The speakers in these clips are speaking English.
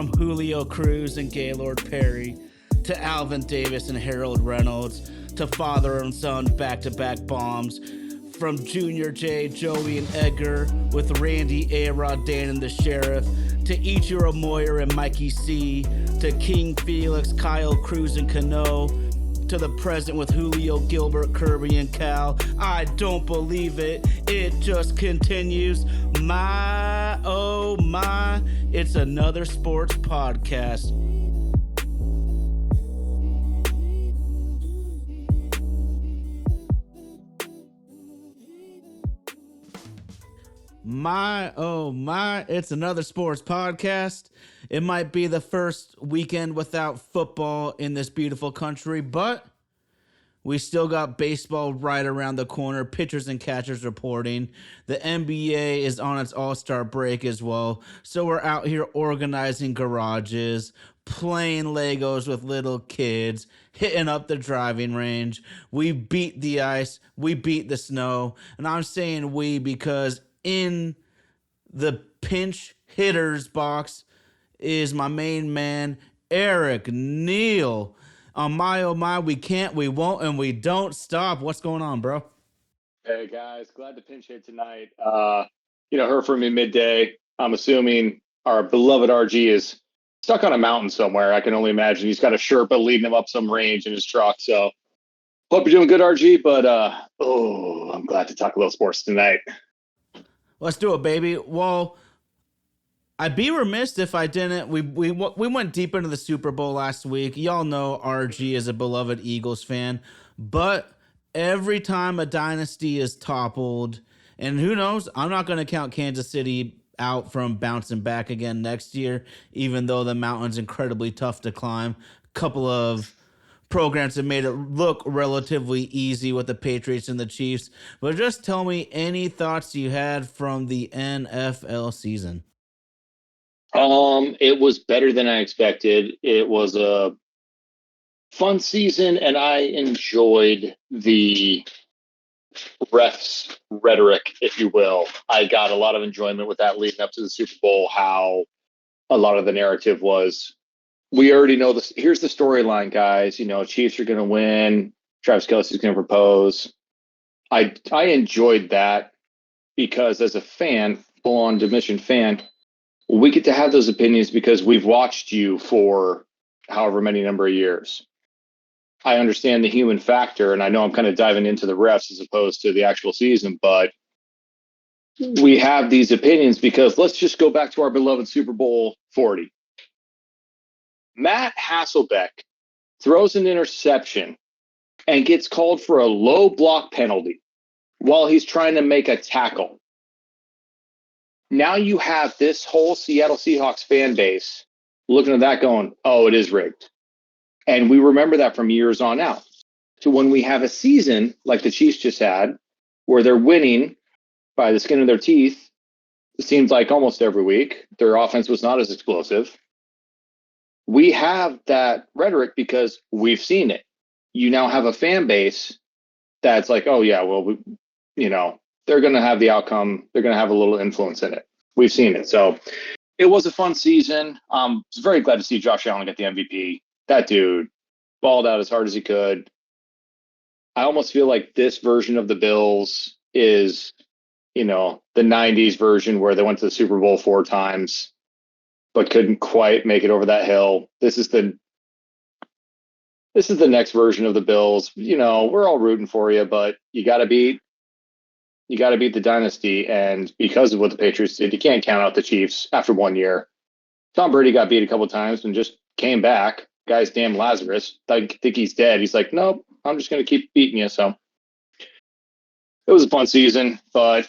from Julio Cruz and Gaylord Perry to Alvin Davis and Harold Reynolds to father and son back-to-back bombs, from Junior J, Joey, and Edgar with Randy, A-Rod, Dan, and the Sheriff, to Ichiro Moyer and Mikey C, to King Felix, Kyle Cruz, and Cano, to the present with Julio, Gilbert, Kirby, and Cal. I don't believe it. It just continues. My, oh my, it's another sports podcast. My, oh my, it's another sports podcast. It might be the first weekend without football in this beautiful country, but we still got baseball right around the corner, pitchers and catchers reporting. The NBA is on its all-star break as well, so we're out here organizing garages, playing Legos with little kids, hitting up the driving range. We beat the ice, we beat the snow, and I'm saying we because in the pinch hitters box is my main man, Eric Neal. On my, oh my, we can't, we won't, and we don't stop. What's going on, bro? Hey, guys. Glad to pinch hit tonight. Heard from me midday. I'm assuming our beloved RG is stuck on a mountain somewhere. I can only imagine he's got a Sherpa leading him up some range in his truck. So hope you're doing good, RG, but I'm glad to talk a little sports tonight. Let's do it, baby. Well, I'd be remiss if I didn't. We went deep into the Super Bowl last week. Y'all know RG is a beloved Eagles fan, but every time a dynasty is toppled, and who knows, I'm not going to count Kansas City out from bouncing back again next year, even though the mountain's incredibly tough to climb. A couple of programs have made it look relatively easy with the Patriots and the Chiefs, but just tell me any thoughts you had from the NFL season. It was better than I expected. It was a fun season, and I enjoyed the refs rhetoric, if you will. I got a lot of enjoyment with that leading up to the Super Bowl, how a lot of the narrative was, we already know this. Here's the storyline, guys. Chiefs are going to win. Travis Kelce's going to propose. I enjoyed that because as a fan, full-on Domitian fan, we get to have those opinions because we've watched you for however many number of years. I understand the human factor, and I know I'm kind of diving into the refs as opposed to the actual season, but we have these opinions because let's just go back to our beloved Super Bowl 40. Matt Hasselbeck throws an interception and gets called for a low block penalty while he's trying to make a tackle. Now you have this whole Seattle Seahawks fan base looking at that going, oh, it is rigged. And we remember that from years on out. So when we have a season like the Chiefs just had, where they're winning by the skin of their teeth, it seems like almost every week, their offense was not as explosive. We have that rhetoric because we've seen it. You now have a fan base that's like, oh, yeah, well, they're going to have the outcome. They're going to have a little influence in it. We've seen it. So it was a fun season. I was very glad to see Josh Allen get the MVP. That dude balled out as hard as he could. I almost feel like this version of the Bills is, the 90s version where they went to the Super Bowl 4 times, but couldn't quite make it over that hill. This is the next version of the Bills. We're all rooting for you, but you got to beat the dynasty. And because of what the Patriots did, you can't count out the Chiefs after 1 year. Tom Brady got beat a couple of times and just came back. Guy's damn Lazarus. I think he's dead. He's like, nope, I'm just going to keep beating you. So it was a fun season, but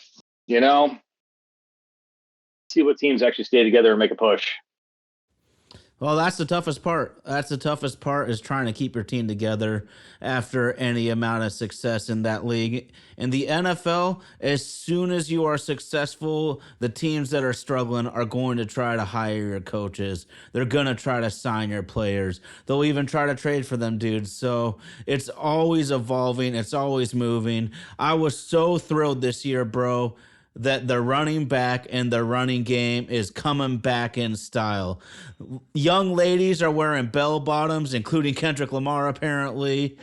see what teams actually stay together and make a push. Well, that's the toughest part. That's the toughest part is trying to keep your team together after any amount of success in that league. In the NFL, as soon as you are successful, the teams that are struggling are going to try to hire your coaches. They're going to try to sign your players. They'll even try to trade for them, dudes. So it's always evolving. It's always moving. I was so thrilled this year, bro. that the running back and the running game is coming back in style. Young ladies are wearing bell bottoms, including Kendrick Lamar, apparently.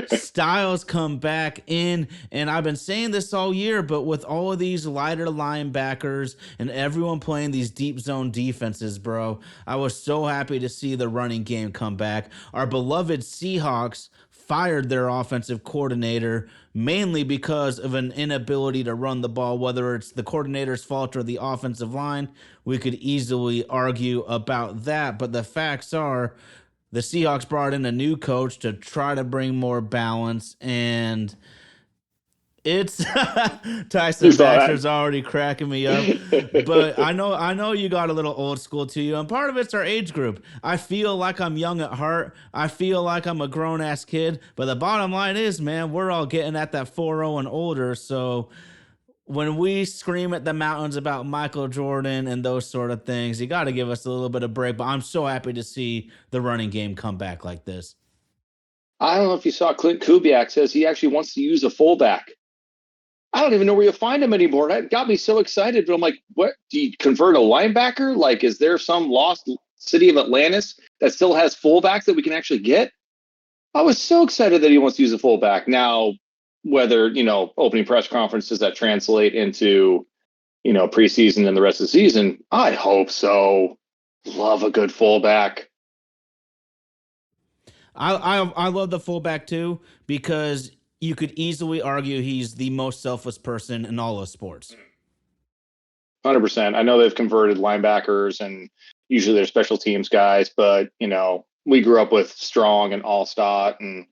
Styles come back in, and I've been saying this all year, but with all of these lighter linebackers and everyone playing these deep zone defenses, bro, I was so happy to see the running game come back. Our beloved Seahawks fired their offensive coordinator mainly because of an inability to run the ball, whether it's the coordinator's fault or the offensive line. We could easily argue about that, but the facts are the Seahawks brought in a new coach to try to bring more balance, and it's Tyson Baxter's already cracking me up. But I know you got a little old school to you, and part of it's our age group. I feel like I'm young at heart. I feel like I'm a grown ass kid. But the bottom line is, man, we're all getting at that 4-0 and older. So when we scream at the mountains about Michael Jordan and those sort of things, you got to give us a little bit of break. But I'm so happy to see the running game come back like this. I don't know if you saw Clint Kubiak says he actually wants to use a fullback. I don't even know where you'll find him anymore. That got me so excited. But I'm like, what? Do you convert a linebacker? Like, is there some lost city of Atlantis that still has fullbacks that we can actually get? I was so excited that he wants to use a fullback. Now, whether, opening press conference, does that translate into, preseason and the rest of the season? I hope so. Love a good fullback. I love the fullback too, because you could easily argue he's the most selfless person in all of sports. 100%. I know they've converted linebackers and usually they're special teams guys, but, we grew up with Strong and Allstott and,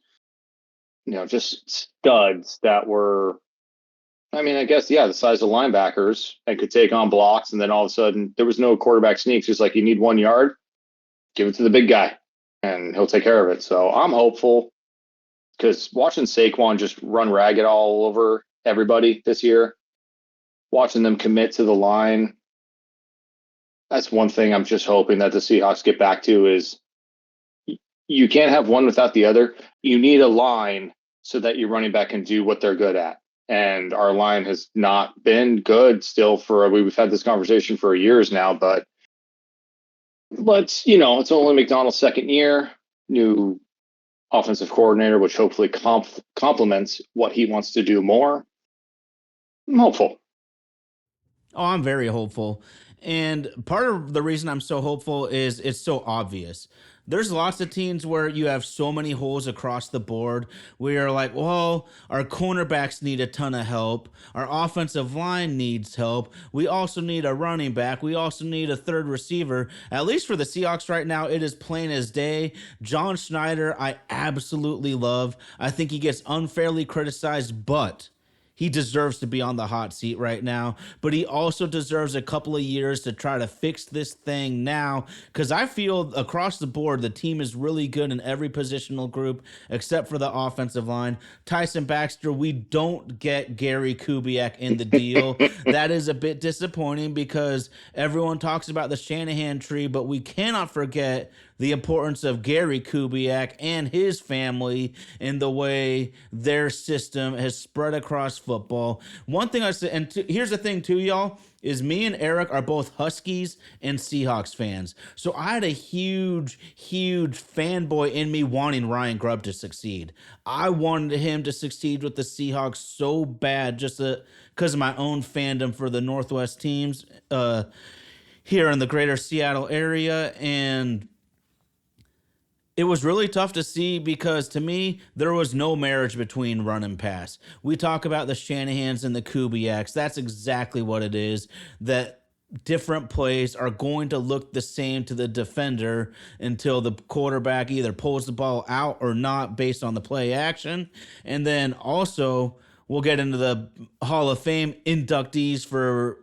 just studs that were, I guess, the size of linebackers and could take on blocks. And then all of a sudden there was no quarterback sneaks. Just like, you need 1 yard, give it to the big guy and he'll take care of it. So I'm hopeful. Because watching Saquon just run ragged all over everybody this year, watching them commit to the line, that's one thing I'm just hoping that the Seahawks get back to is you can't have one without the other. You need a line so that your running back can do what they're good at. And our line has not been good still we've had this conversation for years now, but it's only McDonald's second year, new offensive coordinator, which hopefully complements what he wants to do more. I'm hopeful. Oh, I'm very hopeful. And part of the reason I'm so hopeful is it's so obvious. There's lots of teams where you have so many holes across the board where you're like, well, our cornerbacks need a ton of help. Our offensive line needs help. We also need a running back. We also need a third receiver. At least for the Seahawks right now, it is plain as day. John Schneider, I absolutely love. I think he gets unfairly criticized, but he deserves to be on the hot seat right now, but he also deserves a couple of years to try to fix this thing now, because I feel across the board the team is really good in every positional group except for the offensive line. Tyson Baxter, we don't get Gary Kubiak in the deal. That is a bit disappointing because everyone talks about the Shanahan tree, but we cannot forget the importance of Gary Kubiak and his family in the way their system has spread across football. One thing I said, and here's the thing too, y'all, is me and Eric are both Huskies and Seahawks fans. So I had a huge fanboy in me wanting Ryan Grubb to succeed. I wanted him to succeed with the Seahawks so bad just because of my own fandom for the Northwest teams here in the greater Seattle area. And it was really tough to see because, to me, there was no marriage between run and pass. We talk about the Shanahans and the Kubiaks. That's exactly what it is, that different plays are going to look the same to the defender until the quarterback either pulls the ball out or not based on the play action. And then also, we'll get into the Hall of Fame inductees for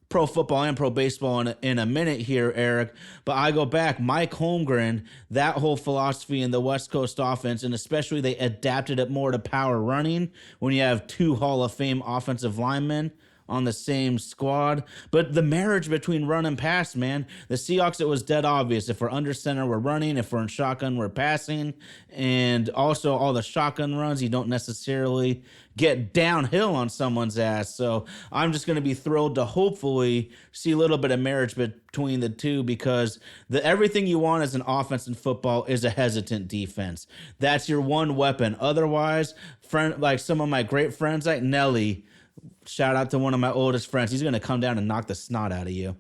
pro football and pro baseball in a minute here, Eric. But I go back, Mike Holmgren, that whole philosophy in the West Coast offense, and especially they adapted it more to power running when you have two Hall of Fame offensive linemen. on the same squad. But the marriage between run and pass, man, the Seahawks, it was dead obvious. If we're under center, we're running. If we're in shotgun, we're passing. And also all the shotgun runs, you don't necessarily get downhill on someone's ass. So I'm just going to be thrilled to hopefully see a little bit of marriage between the two, because everything you want as an offense in football is a hesitant defense. That's your one weapon. Otherwise, like some of my great friends like Nelly, shout out to one of my oldest friends, he's going to come down and knock the snot out of you.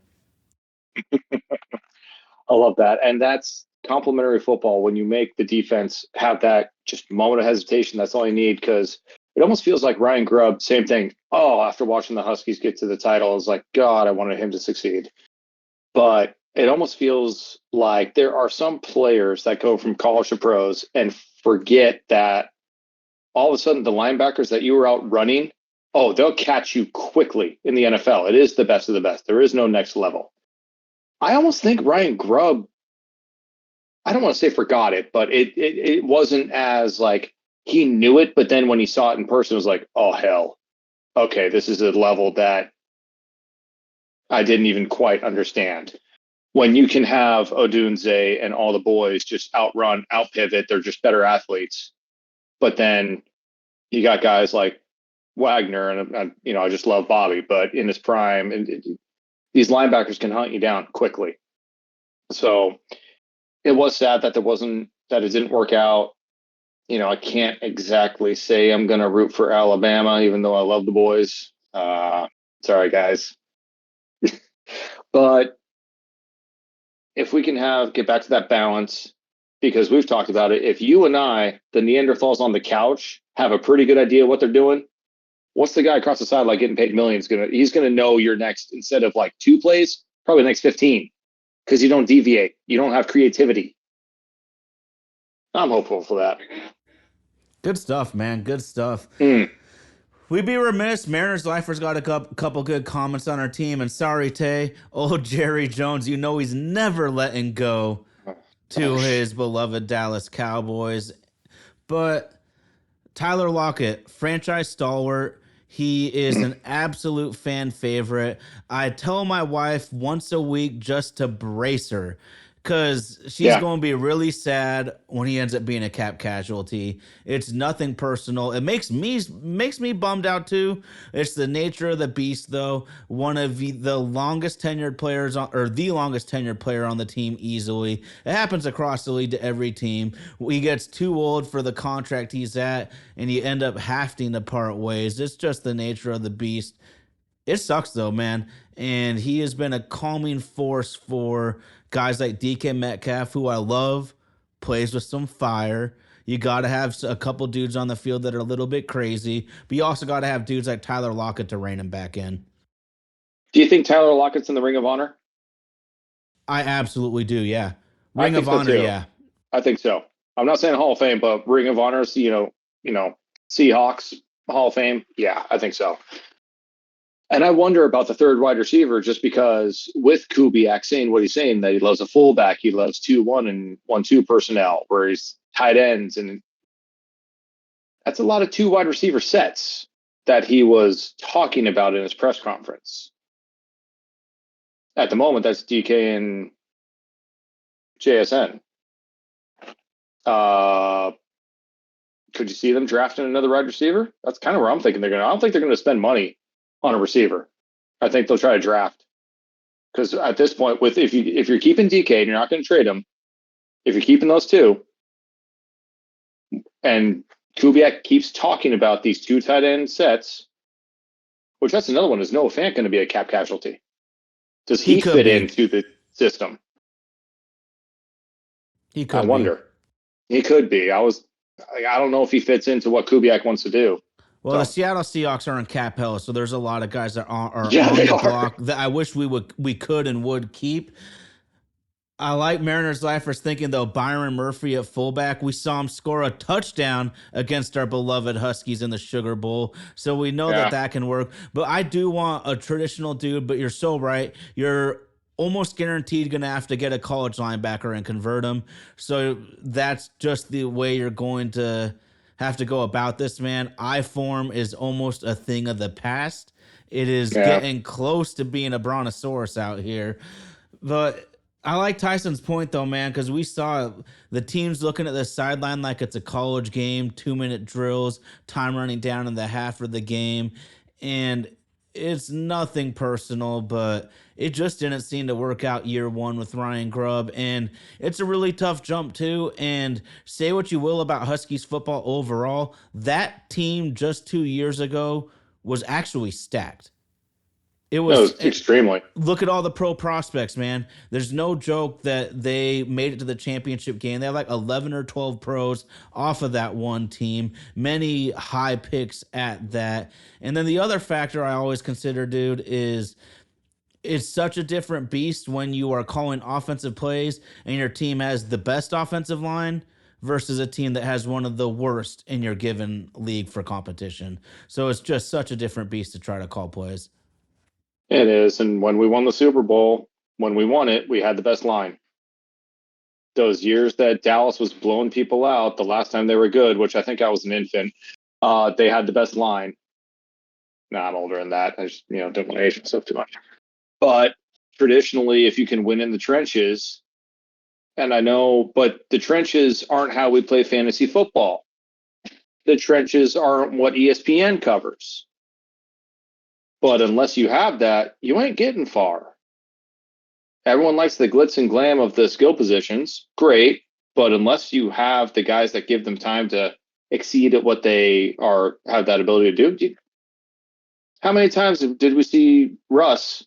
I love that. And that's complementary football. When you make the defense have that just moment of hesitation, that's all you need, because it almost feels like Ryan Grubb, same thing. Oh, after watching the Huskies get to the title, it's like, God, I wanted him to succeed. But it almost feels like there are some players that go from college to pros and forget that all of a sudden the linebackers that you were out running, oh, they'll catch you quickly in the NFL. It is the best of the best. There is no next level. I almost think Ryan Grubb, I don't want to say forgot it, but it wasn't as like he knew it, but then when he saw it in person, it was like, oh, hell. Okay, this is a level that I didn't even quite understand. When you can have Odunze and all the boys just outrun, out-pivot, they're just better athletes. But then you got guys like Wagner, and I just love Bobby, but in his prime, and these linebackers can hunt you down quickly. So it was sad that that it didn't work out. I can't exactly say I'm going to root for Alabama, even though I love the boys. Sorry, guys. But if we can get back to that balance, because we've talked about it, if you and I, the Neanderthals on the couch, have a pretty good idea what they're doing, what's the guy across the side like getting paid millions he's gonna know your next, instead of like 2 plays, probably the next 15, because you don't deviate, you don't have creativity. I'm hopeful for that. Good stuff, man. Good stuff. We'd be remiss. Mariners Lifer's got a couple good comments on our team. And sorry, Tay, old Jerry Jones, he's never letting go to his beloved Dallas Cowboys. But Tyler Lockett, franchise stalwart. He is an absolute fan favorite. I tell my wife once a week just to brace her, because she's going to be really sad when he ends up being a cap casualty. It's nothing personal. It makes me bummed out too. It's the nature of the beast, though. One of the longest tenured players the longest tenured player on the team easily. It happens across the league to every team. He gets too old for the contract he's at, and you end up having to part ways. It's just the nature of the beast. It sucks though, man. And he has been a calming force for guys like DK Metcalf, who I love, plays with some fire. You got to have a couple dudes on the field that are a little bit crazy, but you also got to have dudes like Tyler Lockett to rein him back in. Do you think Tyler Lockett's in the Ring of Honor? I absolutely do, yeah. Ring of Honor, yeah. I think so. I'm not saying Hall of Fame, but Ring of Honor, Seahawks, Hall of Fame, yeah, I think so. And I wonder about the third wide receiver, just because with Kubiak saying what he's saying, that he loves a fullback, he loves 2-1 and 1-2 personnel, where he's tight ends. And that's a lot of 2 wide receiver sets that he was talking about in his press conference. At the moment, that's DK and JSN. Could you see them drafting another wide receiver? That's kind of where I'm thinking I don't think they're going to spend money on a receiver. I think they'll try to draft, because at this point, if you're keeping DK and you're not going to trade him, if you're keeping those 2, and Kubiak keeps talking about these 2 tight end sets, which that's another one. Is Noah Fant going to be a cap casualty? Does he fit into the system? He could. I wonder. He could be. I don't know if he fits into what Kubiak wants to do. Well, the Seattle Seahawks are in cap hell, so there's a lot of guys that are on the block that I wish we could and would keep. I like Mariners Lifers thinking, though, Byron Murphy at fullback. We saw him score a touchdown against our beloved Huskies in the Sugar Bowl, so we know that can work. But I do want a traditional dude, but you're so right. You're almost guaranteed going to have to get a college linebacker and convert him. So that's just the way you're going to have to go about this, man. I-form is almost a thing of the past, It is Yeah. getting close to being a brontosaurus out here. But I like Tyson's point though, man, because we saw the teams looking at the sideline like it's a college game, 2-minute drills, time running down in the half of the game. And it's nothing personal, but it just didn't seem to work out year one with Ryan Grubb. And it's a really tough jump, too. And say what you will about Huskies football overall, that team just 2 years ago was actually stacked. It No, was extremely. look at all the pro prospects, man. There's no joke that they made it to the championship game. They have like 11 or 12 pros off of that one team, many high picks at that. And then the other factor I always consider, dude, is it's such a different beast when you are calling offensive plays and your team has the best offensive line versus a team that has one of the worst in your given league for competition. So it's just such a different beast to try to call plays. It is. And when we won the Super Bowl, when we won it, we had the best line. Those years that Dallas was blowing people out, the last time they were good, which I think I was an infant, they had the best line. Nah, I'm older than that. I just, don't want to age myself too much. But traditionally, if you can win in the trenches, and I know, but the trenches aren't how we play fantasy football. The trenches aren't what ESPN covers. But unless you have that, you ain't getting far. Everyone likes the glitz and glam of the skill positions. Great. But unless you have the guys that give them time to exceed at what they have that ability to do, how many times did we see Russ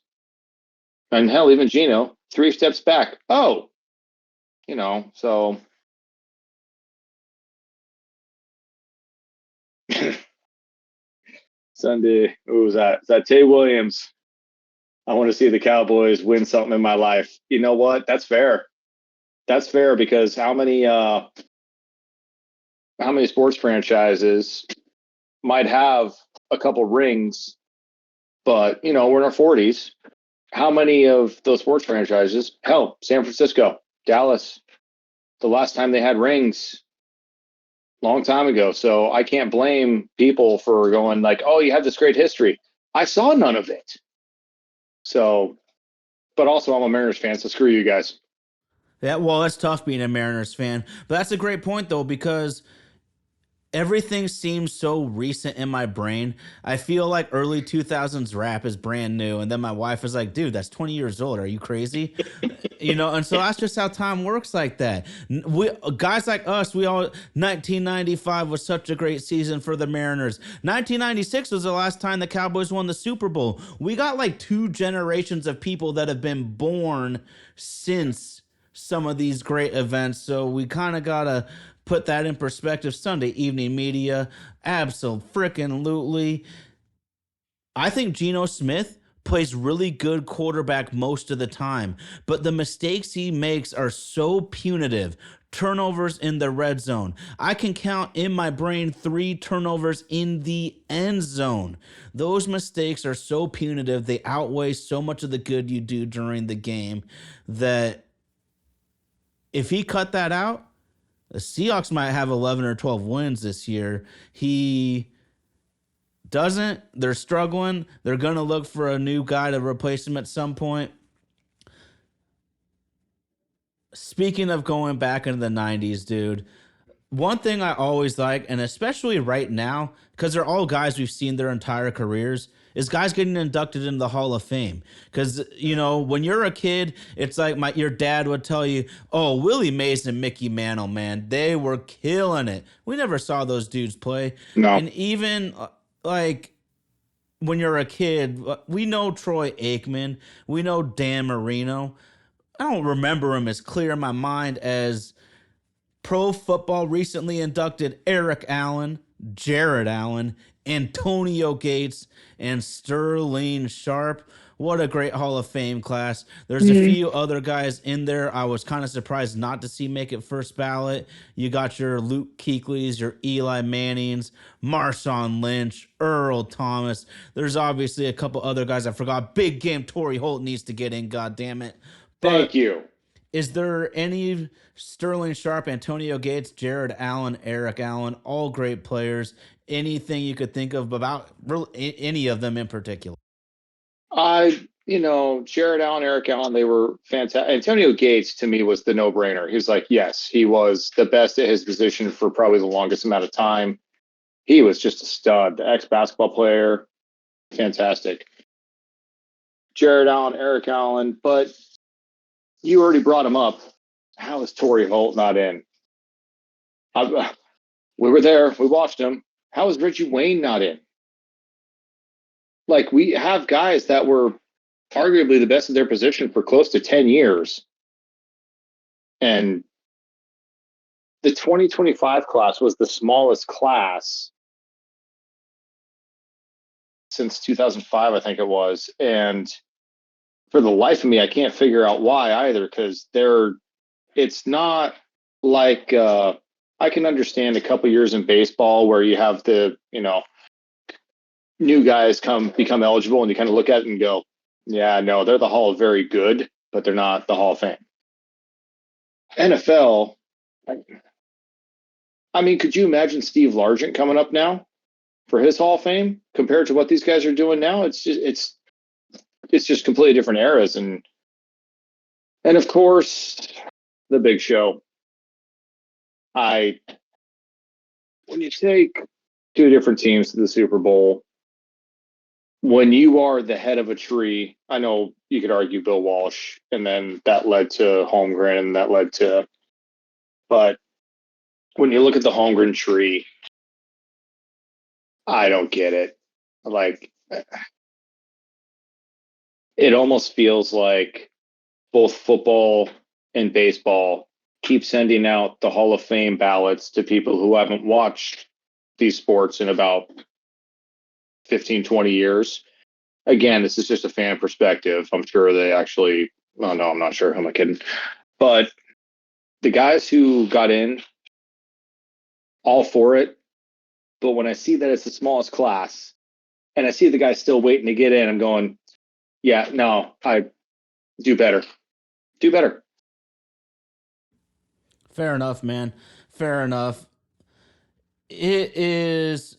and hell, even Gino, 3 steps back? Oh, so Sunday, who was that? Is that Tay Williams? I want to see the Cowboys win something in my life. You know what? That's fair. That's fair because how many sports franchises might have a couple rings, but we're in our 40s. How many of those sports franchises? Hell, San Francisco, Dallas, the last time they had rings, long time ago. So I can't blame people for going like, "Oh, you have this great history." I saw none of it. So, but also I'm a Mariners fan, so screw you guys. Yeah, well, it's tough being a Mariners fan. But that's a great point, though, because everything seems so recent in my brain. I feel like early 2000s rap is brand new. And then my wife is like, dude, that's 20 years old. Are you crazy? And so that's just how time works like that. We guys like us, we all 1995 was such a great season for the Mariners. 1996 was the last time the Cowboys won the Super Bowl. We got like 2 generations of people that have been born since some of these great events. So we kind of got to put that in perspective. Sunday evening media, absolutely. I think Geno Smith plays really good quarterback most of the time, but the mistakes he makes are so punitive. Turnovers in the red zone. I can count in my brain 3 turnovers in the end zone. Those mistakes are so punitive. They outweigh so much of the good you do during the game that if he cut that out, the Seahawks might have 11 or 12 wins this year. He doesn't. They're struggling. They're going to look for a new guy to replace him at some point. Speaking of going back into the 90s, dude, one thing I always like, and especially right now, because they're all guys we've seen their entire careers, is guys getting inducted into the Hall of Fame. Because, when you're a kid, it's like your dad would tell you, oh, Willie Mays and Mickey Mantle, man, they were killing it. We never saw those dudes play. No. And even, like, when you're a kid, we know Troy Aikman. We know Dan Marino. I don't remember him as clear in my mind as Pro Football recently inducted Eric Allen, Jared Allen, Antonio Gates, and Sterling Sharp. What a great Hall of Fame class. There's a few other guys in there I was kind of surprised not to see make it first ballot. You got your Luke Kuechly's, your Eli Mannings, Marshawn Lynch, Earl Thomas. There's obviously a couple other guys I forgot. Big game Torrey Holt needs to get in, God damn it. Thank you. Is there any Sterling Sharp, Antonio Gates, Jared Allen, Eric Allen, all great players? Anything you could think of about any of them in particular? Jared Allen, Eric Allen, they were fantastic. Antonio Gates, to me, was the no-brainer. He was like, yes, he was the best at his position for probably the longest amount of time. He was just a stud, the ex-basketball player. Fantastic. Jared Allen, Eric Allen, but you already brought him up. How is Torrey Holt not in? We were there. We watched him. How is Reggie Wayne not in? Like, we have guys that were arguably the best in their position for close to 10 years. And the 2025 class was the smallest class since 2005, I think it was. And for the life of me, I can't figure out why either, because it's not like I can understand a couple years in baseball where you have the, new guys become eligible and you kind of look at it and go, yeah, no, they're the Hall of Very Good, but they're not the Hall of Fame. NFL, I mean, could you imagine Steve Largent coming up now for his Hall of Fame compared to what these guys are doing now? It's just completely different eras. And of course, the big show. When you take two different teams to the Super Bowl, when you are the head of a tree, I know you could argue Bill Walsh, and then that led to Holmgren, and that led to, but when you look at the Holmgren tree, I don't get it. Like, it almost feels like both football and baseball keep sending out the Hall of Fame ballots to people who haven't watched these sports in about 15, 20 years. Again, this is just a fan perspective. I'm sure they actually, well, no, I'm not sure. Who am I kidding? But the guys who got in, all for it. But when I see that it's the smallest class and I see the guys still waiting to get in, I'm going, yeah, no, I do better. Do better. Fair enough, man. Fair enough. It is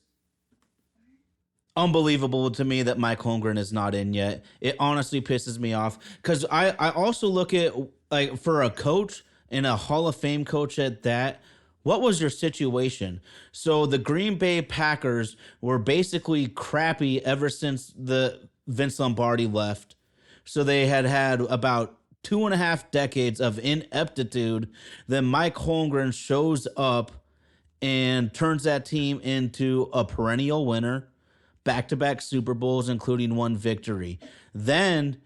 unbelievable to me that Mike Holmgren is not in yet. It honestly pisses me off because I also look at, like, for a coach and a Hall of Fame coach at that. What was your situation? So the Green Bay Packers were basically crappy ever since the Vince Lombardi left. So they had about 2.5 decades of ineptitude. Then Mike Holmgren shows up and turns that team into a perennial winner, back-to-back Super Bowls, including one victory. Then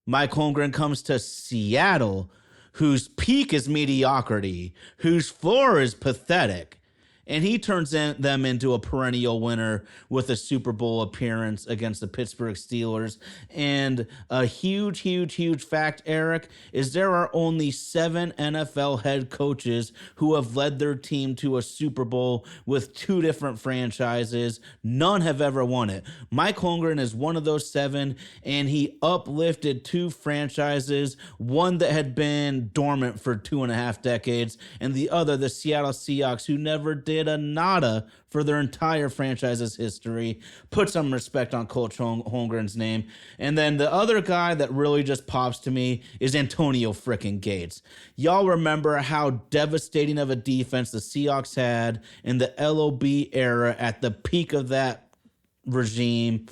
Mike Holmgren comes to Seattle, whose peak is mediocrity, whose floor is pathetic. And he turns them into a perennial winner with a Super Bowl appearance against the Pittsburgh Steelers. And a huge, huge, huge fact, Eric, is there are only 7 NFL head coaches who have led their team to a Super Bowl with 2 different franchises. None have ever won it. Mike Holmgren is one of those 7, and he uplifted 2 franchises, one that had been dormant for 2.5 decades, and the other, the Seattle Seahawks, who never did a nada for their entire franchise's history. Put some respect on Coach Holmgren's name. And then the other guy that really just pops to me is Antonio frickin' Gates. Y'all remember how devastating of a defense the Seahawks had in the LOB era at the peak of that regime.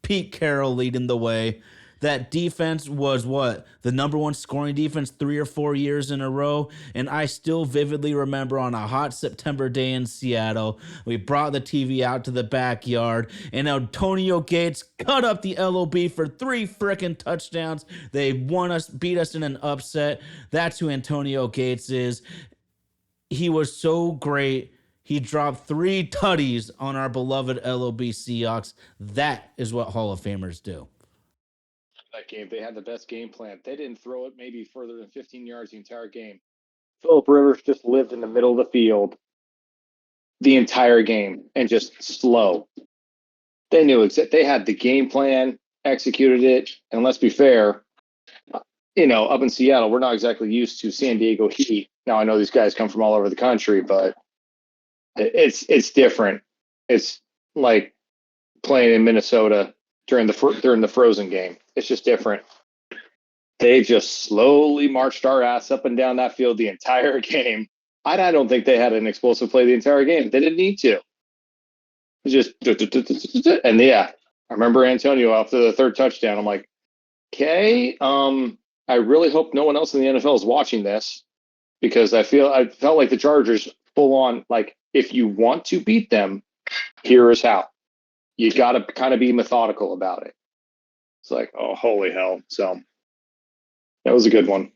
Pete Carroll leading the way. That defense was the number 1 scoring defense 3 or 4 years in a row. And I still vividly remember on a hot September day in Seattle, we brought the TV out to the backyard and Antonio Gates cut up the LOB for 3 frickin' touchdowns. They beat us in an upset. That's who Antonio Gates is. He was so great. He dropped 3 tutties on our beloved LOB Seahawks. That is what Hall of Famers do. That game, they had the best game plan. They didn't throw it maybe further than 15 yards the entire game. Philip Rivers just lived in the middle of the field the entire game and just slow. They knew they had the game plan, executed it, and let's be fair, up in Seattle, we're not exactly used to San Diego heat. Now I know these guys come from all over the country, but it's different. It's like playing in Minnesota during the frozen game. It's just different. They just slowly marched our ass up and down that field the entire game. I don't think they had an explosive play the entire game. They didn't need to. Just and yeah, I remember Antonio after the third touchdown. I'm like, okay, I really hope no one else in the NFL is watching this because I felt like the Chargers full on like if you want to beat them, here is how. You got to kind of be methodical about it. It's like, oh, holy hell! So that was a good one.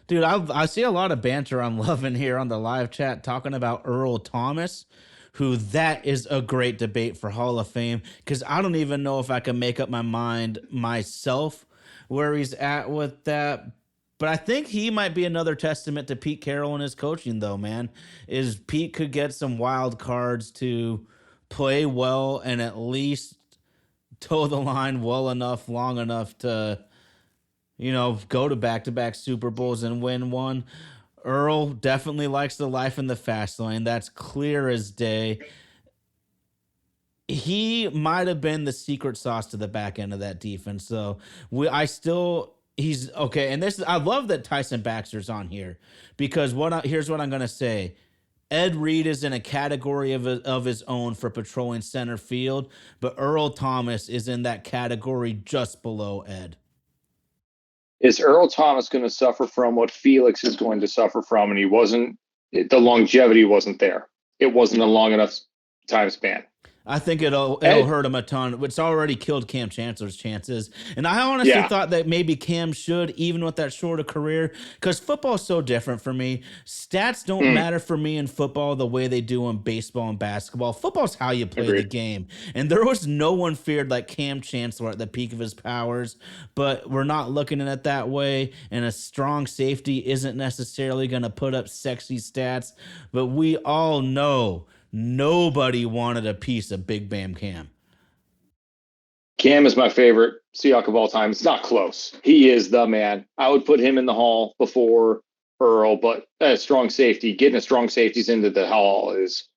Dude, I see a lot of banter I'm loving here on the live chat talking about Earl Thomas, who that is a great debate for Hall of Fame because I don't even know if I can make up my mind myself where he's at with that. But I think he might be another testament to Pete Carroll and his coaching, though, man. Is Pete could get some wild cards to play well and at least toe the line well enough, long enough to go to back-to-back Super Bowls and win one. Earl definitely likes the life in the fast lane. That's clear as day. He might have been the secret sauce to the back end of that defense. So he's okay. And I love that Tyson Baxter's on here because here's what I'm going to say. Ed Reed is in a category of his own for patrolling center field, but Earl Thomas is in that category just below Ed. Is Earl Thomas going to suffer from what Felix is going to suffer from? And the longevity wasn't there. It wasn't a long enough time span. I think it'll hurt him a ton. It's already killed Cam Chancellor's chances. And I honestly thought that maybe Cam should, even with that shorter career, because football is so different for me. Stats don't matter for me in football the way they do in baseball and basketball. Football's how you play the game. And there was no one feared like Cam Chancellor at the peak of his powers, but we're not looking at it that way. And a strong safety isn't necessarily going to put up sexy stats, but we all know nobody wanted a piece of Big Bam Cam. Cam is my favorite Seahawk of all time. It's not close. He is the man. I would put him in the Hall before Earl, but strong safety, getting a strong safeties into the Hall is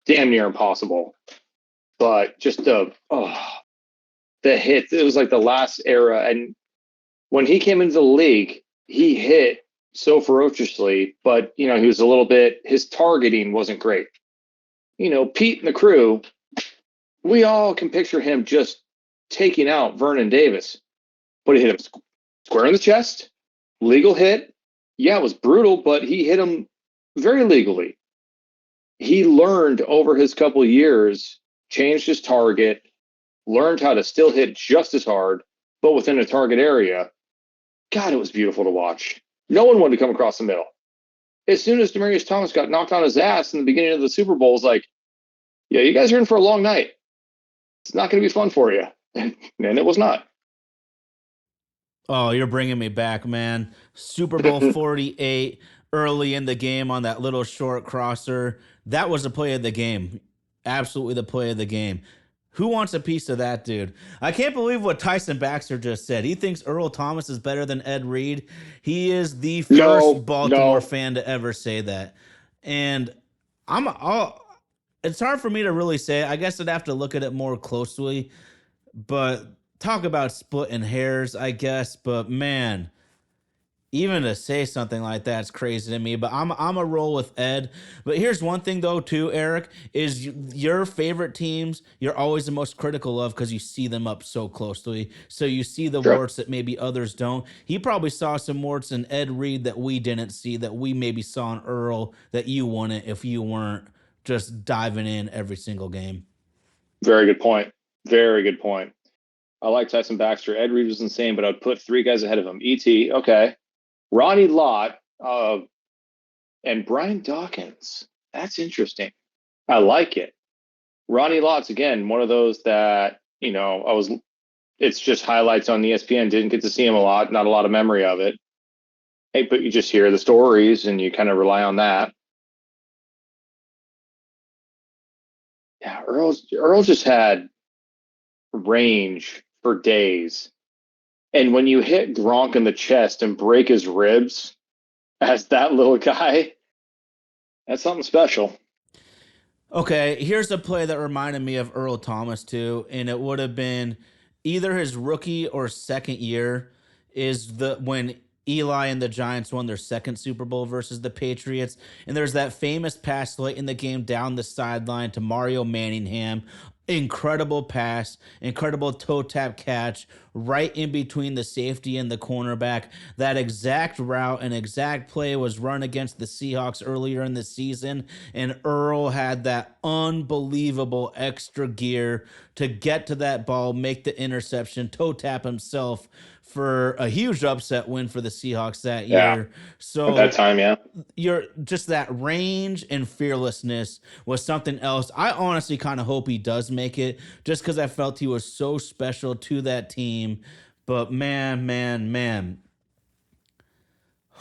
damn near impossible. But just the hit, it was like the last era. And when he came into the league, he hit so ferociously, but he was a little bit, his targeting wasn't great. Pete and the crew, we all can picture him just taking out Vernon Davis. But he hit him square in the chest, legal hit. Yeah, it was brutal, but he hit him very legally. He learned over his couple of years, changed his target, learned how to still hit just as hard, but within a target area. God, it was beautiful to watch. No one wanted to come across the middle. As soon as Demaryius Thomas got knocked on his ass in the beginning of the Super Bowl, it's like, yeah, you guys are in for a long night. It's not going to be fun for you. And it was not. Oh, you're bringing me back, man. Super Bowl 48 early in the game on that little short crosser. That was the play of the game. Absolutely the play of the game. Who wants a piece of that, dude? I can't believe what Tyson Baxter just said. He thinks Earl Thomas is better than Ed Reed. He is the first Baltimore fan to ever say that. And it's hard for me to really say. I guess I'd have to look at it more closely. But talk about splitting hairs, I guess. But man, even to say something like that's crazy to me. But I'm a roll with Ed. But here's one thing though, too, Eric, is your favorite teams you're always the most critical of because you see them up so closely. So you see the warts that maybe others don't. He probably saw some warts in Ed Reed that we didn't see, that we maybe saw in Earl that you wouldn't if you weren't just diving in every single game. Very good point. Very good point. I like Tyson Baxter. Ed Reed was insane, but I'd put three guys ahead of him. E.T., okay. Ronnie Lott and Brian Dawkins. That's interesting. I like it. Ronnie Lott's, again, one of those that, it's just highlights on ESPN. Didn't get to see him a lot. Not a lot of memory of it. Hey, but you just hear the stories and you kind of rely on that. Yeah, Earl just had range for days. And when you hit Gronk in the chest and break his ribs as that little guy, that's something special. Okay, here's a play that reminded me of Earl Thomas too, and it would have been either his rookie or second year is the when Eli and the Giants won their second Super Bowl versus the Patriots. And there's that famous pass late in the game down the sideline to Mario Manningham. Incredible pass, incredible toe tap catch right in between the safety and the cornerback. That exact route and exact play was run against the Seahawks earlier in the season, and Earl had that unbelievable extra gear to get to that ball, make the interception, toe tap himself for a huge upset win for the Seahawks that Yeah. year. At that So time, yeah. you're just that range and fearlessness was something else. I honestly kind of hope he does make it just because I felt he was so special to that team. But man.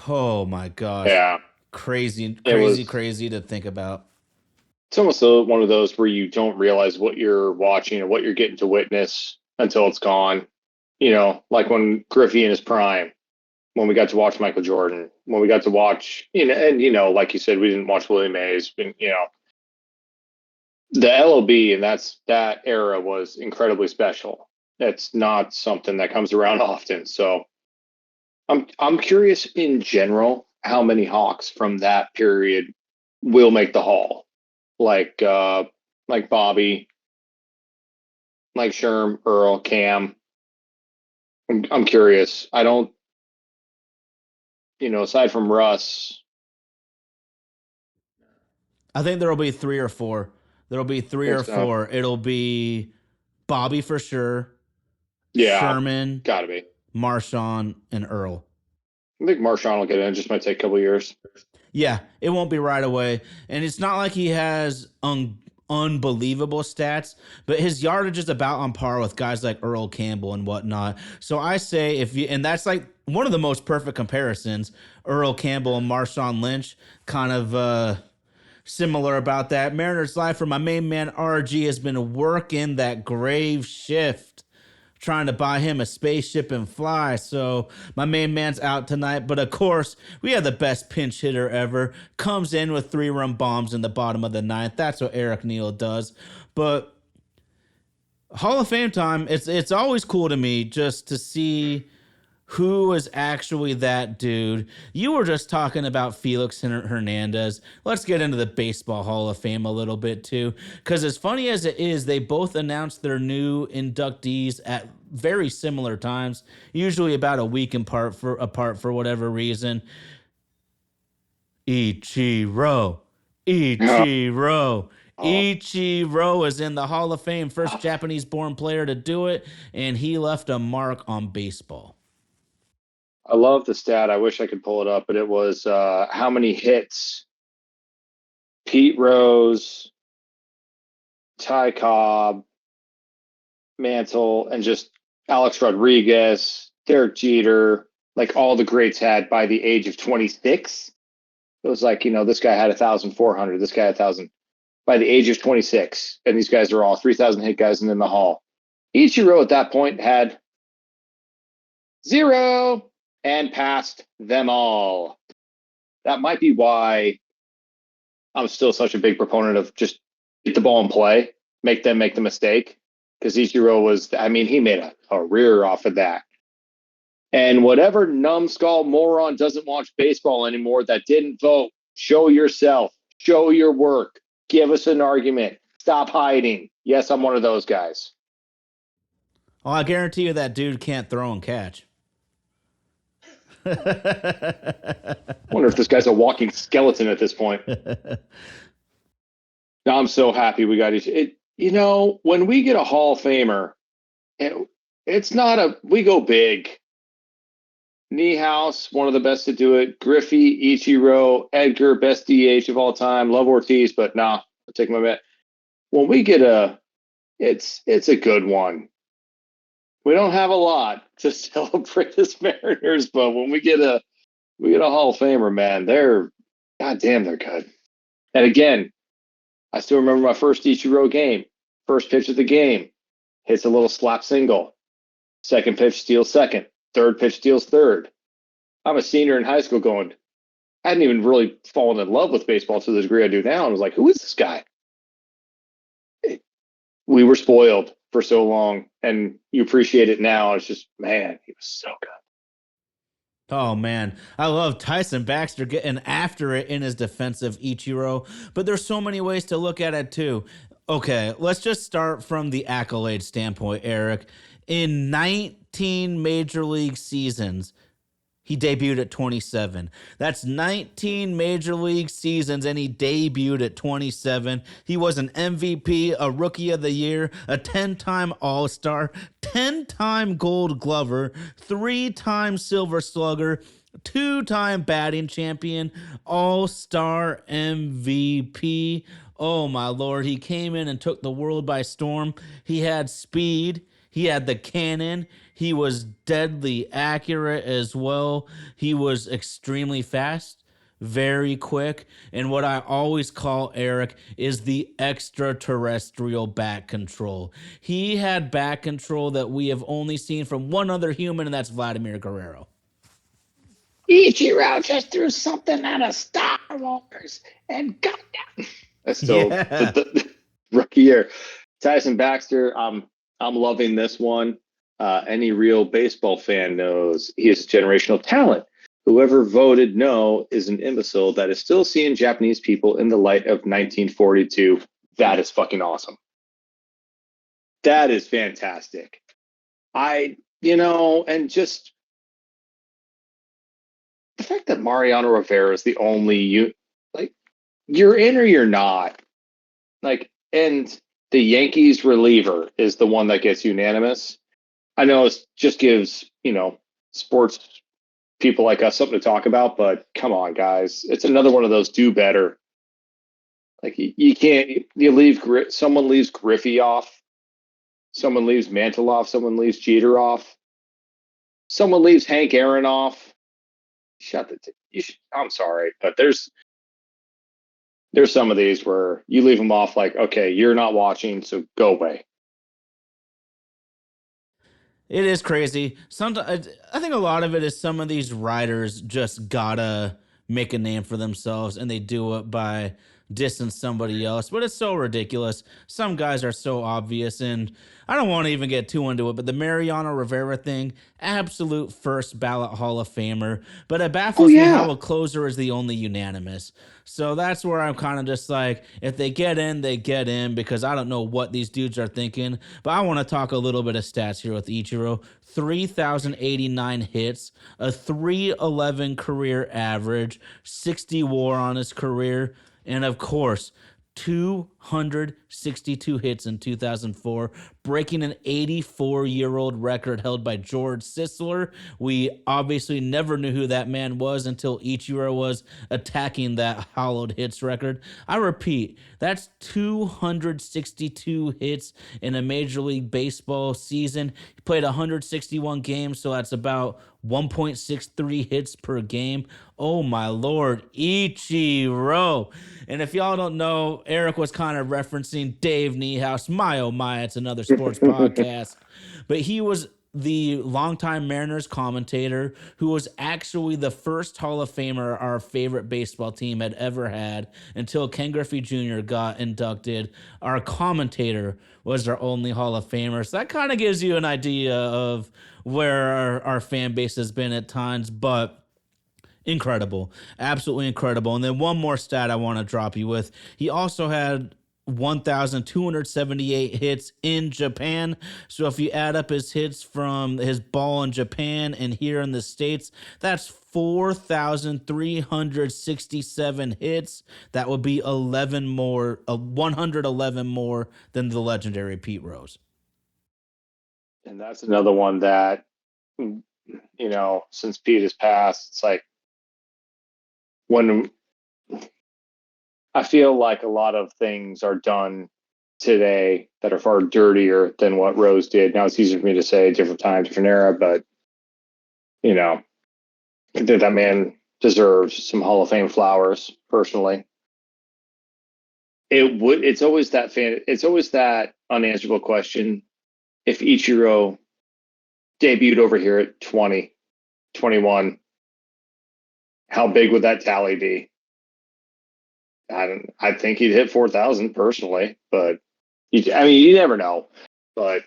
Oh my gosh. Yeah. Crazy, It crazy, was, crazy to think about. it's almost one of those where you don't realize what you're watching or what you're getting to witness until it's gone. Like when Griffey in his prime, when we got to watch Michael Jordan, when we got to watch, and like you said, we didn't watch Willie Mays, but, the LOB and that era was incredibly special. That's not something that comes around often. So I'm curious in general how many Hawks from that period will make the Hall, like Bobby, like Sherm, Earl, Cam. I'm curious. I don't, aside from Russ. I think there'll be three or four. There'll be I three think or so. four. It'll be Bobby for sure, Yeah, Sherman, gotta be. Marshawn, and Earl. I think Marshawn will get in. It just might take a couple years. Yeah, it won't be right away. And it's not like he has unbelievable stats, but his yardage is about on par with guys like Earl Campbell and whatnot. So I say if you, and that's like one of the most perfect comparisons, Earl Campbell and Marshawn Lynch, kind of similar about that. Mariners Life for my main man RG has been working that grave shift trying to buy him a spaceship and fly. So my main man's out tonight. But of course, we have the best pinch hitter ever. Comes in with 3-run bombs in the bottom of the ninth. That's what Eric Neal does. But Hall of Fame time, it's always cool to me just to see who is actually that dude. You were just talking about Felix Hernandez. Let's get into the Baseball Hall of Fame a little bit too, because as funny as it is, they both announced their new inductees at very similar times, usually about a week apart for whatever reason. Ichiro, Yeah. Ichiro. Oh, Ichiro is in the Hall of Fame, first Japanese born player to do it, and he left a mark on baseball. I love the stat. I wish I could pull it up, but it was how many hits Pete Rose, Ty Cobb, Mantle, and just Alex Rodriguez, Derek Jeter, like all the greats had by the age of 26. It was like, this guy had 1,400, this guy had 1,000 by the age of 26. And these guys are all 3,000 hit guys and in the Hall. Ichiro at that point had 0 and passed them all. That might be why I'm still such a big proponent of just get the ball and play, make them make the mistake. Because Ichiro he made a career off of that. And whatever numbskull moron doesn't watch baseball anymore that didn't vote, show yourself, show your work, give us an argument, stop hiding. Yes, I'm one of those guys. Oh, I guarantee you that dude can't throw and catch. I wonder if this guy's a walking skeleton at this point. Now I'm so happy we got it. When we get a Hall of Famer, it's not we go big. Niehaus, one of the best to do it. Griffey, Ichiro, Edgar, best DH of all time. Love Ortiz, but I'll take my bet. When we get it's a good one. We don't have a lot to celebrate as Mariners, but when we get a Hall of Famer, man, goddamn, they're good. And again, I still remember my first Ichiro game. First pitch of the game, hits a little slap single. Second pitch steals second. Third pitch steals third. I'm a senior in high school going, I hadn't even really fallen in love with baseball to the degree I do now. And I was like, who is this guy? We were spoiled. for so long, and you appreciate it now. It's just, man, he was so good. Oh man, I love Tyson Baxter getting after it in his defensive Ichiro, but there's so many ways to look at it too. Okay, let's just start from the accolade standpoint, Eric. In 19 major league seasons, he debuted at 27. That's 19 major league seasons, and he debuted at 27. He was an MVP, a Rookie of the Year, a 10-time All-Star, 10-time Gold Glover, 3-time Silver Slugger, 2-time batting champion, All-Star MVP. Oh my Lord, he came in and took the world by storm. He had speed. He had the cannon. He was deadly accurate as well. He was extremely fast, very quick. And what I always call Eric is the extraterrestrial back control. He had back control that we have only seen from one other human, and that's Vladimir Guerrero. Ichiro just threw something out of Star Wars and got that. That's still the rookie year. Tyson Baxter, I'm loving this one. Any real baseball fan knows he is a generational talent. Whoever voted no is an imbecile that is still seeing Japanese people in the light of 1942. That is fucking awesome. That is fantastic. And just the fact that Mariano Rivera is the only you're in or you're not. And the Yankees reliever is the one that gets unanimous. I know it just gives, sports people like us something to talk about, but come on, guys. It's another one of those do better. You can't, someone leaves Griffey off, someone leaves Mantle off, someone leaves Jeter off, someone leaves Hank Aaron off. I'm sorry, but there's some of these where you leave them off okay, you're not watching, so go away. It is crazy. Sometimes I think a lot of it is some of these writers just gotta make a name for themselves, and they do it by dissing somebody else. But it's so ridiculous. Some guys are so obvious, and I don't want to even get too into it. But the Mariano Rivera thing, absolute first ballot Hall of Famer. But it baffles me how a closer is the only unanimous. So that's where I'm kind of just like, if they get in, they get in, because I don't know what these dudes are thinking. But I want to talk a little bit of stats here with Ichiro. 3,089 hits, a 311 career average, 60 WAR on his career, and of course, 262 hits in 2004, breaking an 84-year-old record held by George Sisler. We obviously never knew who that man was until Ichiro was attacking that hollowed hits record. I repeat, that's 262 hits in a Major League Baseball season. He played 161 games, so that's about 1.63 hits per game. Oh my Lord, Ichiro. And if y'all don't know, Eric was kind of referencing Dave Niehaus. Oh my, it's another sports podcast. But he was the longtime Mariners commentator who was actually the first Hall of Famer our favorite baseball team had ever had until Ken Griffey Jr. got inducted. Our commentator was our only Hall of Famer. So that kind of gives you an idea of where our fan base has been at times, but incredible, absolutely incredible. And then one more stat I want to drop you with. He also had 1,278 hits in Japan. So if you add up his hits from his ball in Japan and here in the States, that's 4,367 hits. That would be 111 more than the legendary Pete Rose. And that's another one that, since Pete has passed, it's like, when I feel like a lot of things are done today that are far dirtier than what Rose did. Now it's easier for me to say different time, different era, but I think that man deserves some Hall of Fame flowers personally. It's always that unanswerable question. If Ichiro debuted over here at 20, 21, how big would that tally be? I think he'd hit 4,000 personally, but you never know. But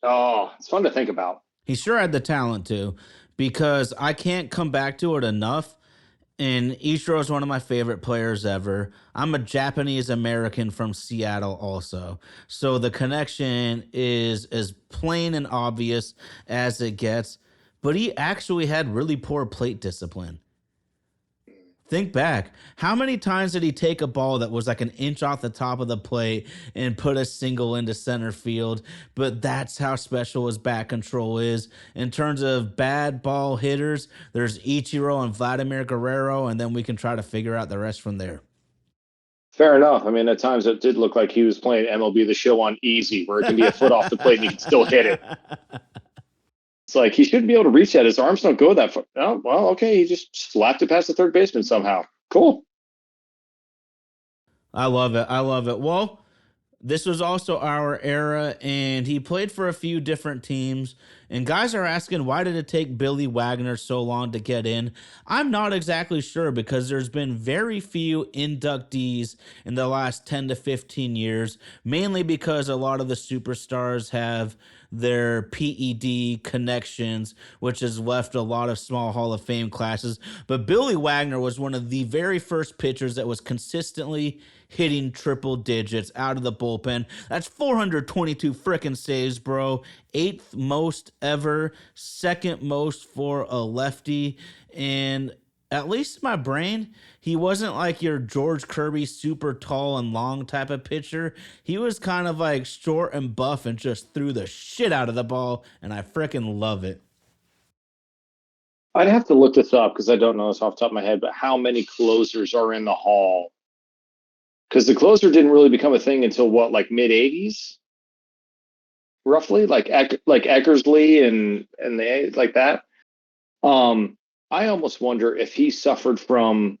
it's fun to think about. He sure had the talent to, because I can't come back to it enough. And Ichiro is one of my favorite players ever. I'm a Japanese American from Seattle, also. So the connection is as plain and obvious as it gets. But he actually had really poor plate discipline. Think back. How many times did he take a ball that was like an inch off the top of the plate and put a single into center field? But that's how special his bat control is. In terms of bad ball hitters, there's Ichiro and Vladimir Guerrero, and then we can try to figure out the rest from there. Fair enough. I mean, at times it did look like he was playing MLB The Show on easy, where it can be a foot off the plate and you can still hit it. It's like he shouldn't be able to reach that. His arms don't go that far. Oh, well, okay. He just slapped it past the third baseman somehow. Cool. I love it. I love it. Well, this was also our era, and he played for a few different teams. And guys are asking, why did it take Billy Wagner so long to get in? I'm not exactly sure, because there's been very few inductees in the last 10 to 15 years, mainly because a lot of the superstars have their PED connections, which has left a lot of small Hall of Fame classes. But Billy Wagner was one of the very first pitchers that was consistently hitting triple digits out of the bullpen. That's 422 frickin' saves, bro. Eighth most ever, second most for a lefty. And at least in my brain, he wasn't like your George Kirby super tall and long type of pitcher. He was kind of like short and buff and just threw the shit out of the ball, and I frickin' love it. I'd have to look this up because I don't know this off the top of my head, but how many closers are in the Hall? Because the closer didn't really become a thing until what, like mid 80s, roughly, like Eckersley and the like that. I almost wonder if he suffered from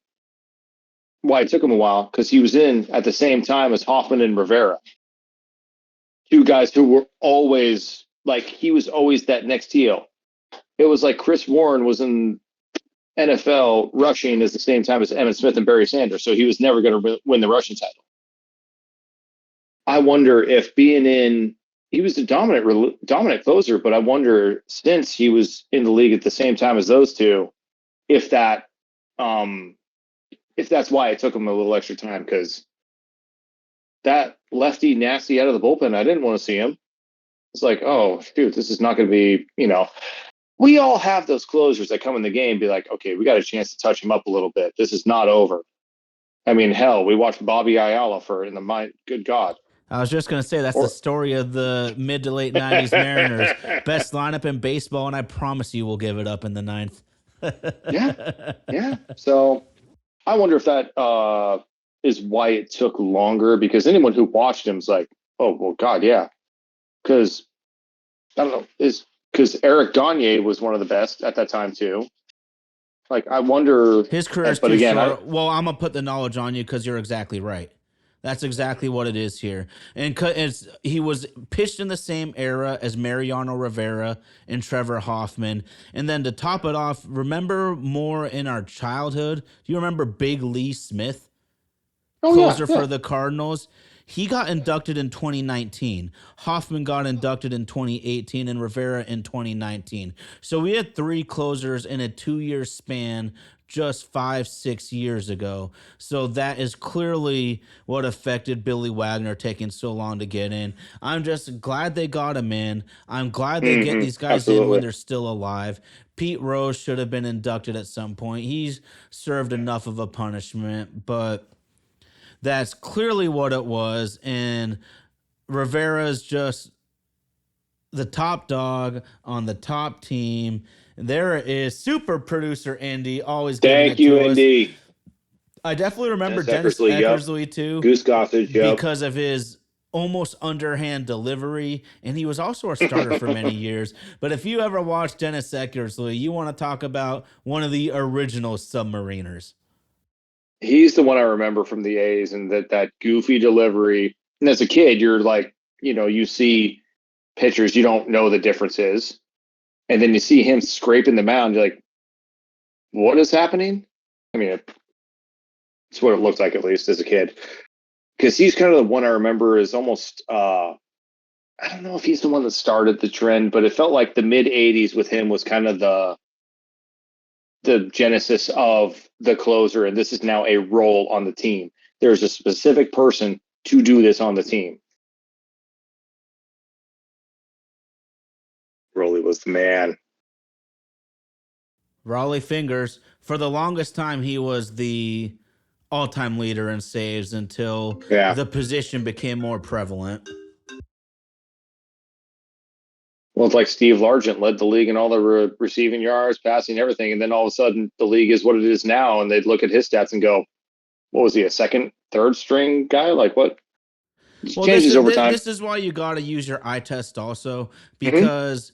why it took him a while, because he was in at the same time as Hoffman and Rivera, two guys who were always like, he was always that next heel. It was like Chris Warren was in NFL rushing at the same time as Emmitt Smith and Barry Sanders, so he was never going to win the rushing title. I wonder if he was a dominant closer, but I wonder, since he was in the league at the same time as those two, if that's why it took him a little extra time, because that lefty nasty out of the bullpen, I didn't want to see him. It's like, oh, shoot, this is not going to be, we all have those closers that come in the game, be like, okay, we got a chance to touch him up a little bit. This is not over. I mean, hell, we watched Bobby Ayala good God. I was just going to say, that's the story of the mid to late 90s Mariners. Best lineup in baseball, and I promise you we'll give it up in the ninth. Yeah. So I wonder if that is why it took longer, because anyone who watched him is like, oh, well, God, yeah. Because, I don't know, because Eric Gagne was one of the best at that time, too. Like, I wonder. His career is too short. Well, I'm going to put the knowledge on you because you're exactly right. That's exactly what it is here. And he was pitched in the same era as Mariano Rivera and Trevor Hoffman. And then to top it off, remember more in our childhood? Do you remember Big Lee Smith? Closer for the Cardinals. He got inducted in 2019. Hoffman got inducted in 2018 and Rivera in 2019. So we had three closers in a 2-year span just 5-6 years ago. So that is clearly what affected Billy Wagner taking so long to get in. I'm just glad they got him in. I'm glad they get these guys in when they're still alive. Pete Rose should have been inducted at some point. He's served enough of a punishment, but that's clearly what it was. And Rivera's just the top dog on the top team. There is super producer Andy, always giving it to us. Thank you, Andy. I definitely remember Dennis Eckersley too. Goose Gossage, because of his almost underhand delivery, and he was also a starter for many years. But if you ever watched Dennis Eckersley, you want to talk about one of the original Submariners. He's the one I remember from the A's, and that goofy delivery. And as a kid, you're like, you see pitchers, you don't know the differences. And then you see him scraping the mound, you're like, what is happening? I mean, it's what it looked like, at least as a kid. Because he's kind of the one I remember is almost I don't know if he's the one that started the trend, but it felt like the mid '80s with him was kind of the genesis of the closer, and this is now a role on the team. There's a specific person to do this on the team. Rolly was the man. Raleigh Fingers, for the longest time, he was the all-time leader in saves until Yeah. the position became more prevalent. Well, it's like Steve Largent led the league in all the receiving yards, passing, everything, and then all of a sudden the league is what it is now, and they'd look at his stats and go, "What was he, a second, third string guy? Like what?" It Well, this changes is over time. this is why you got to use your eye test also, Mm-hmm. because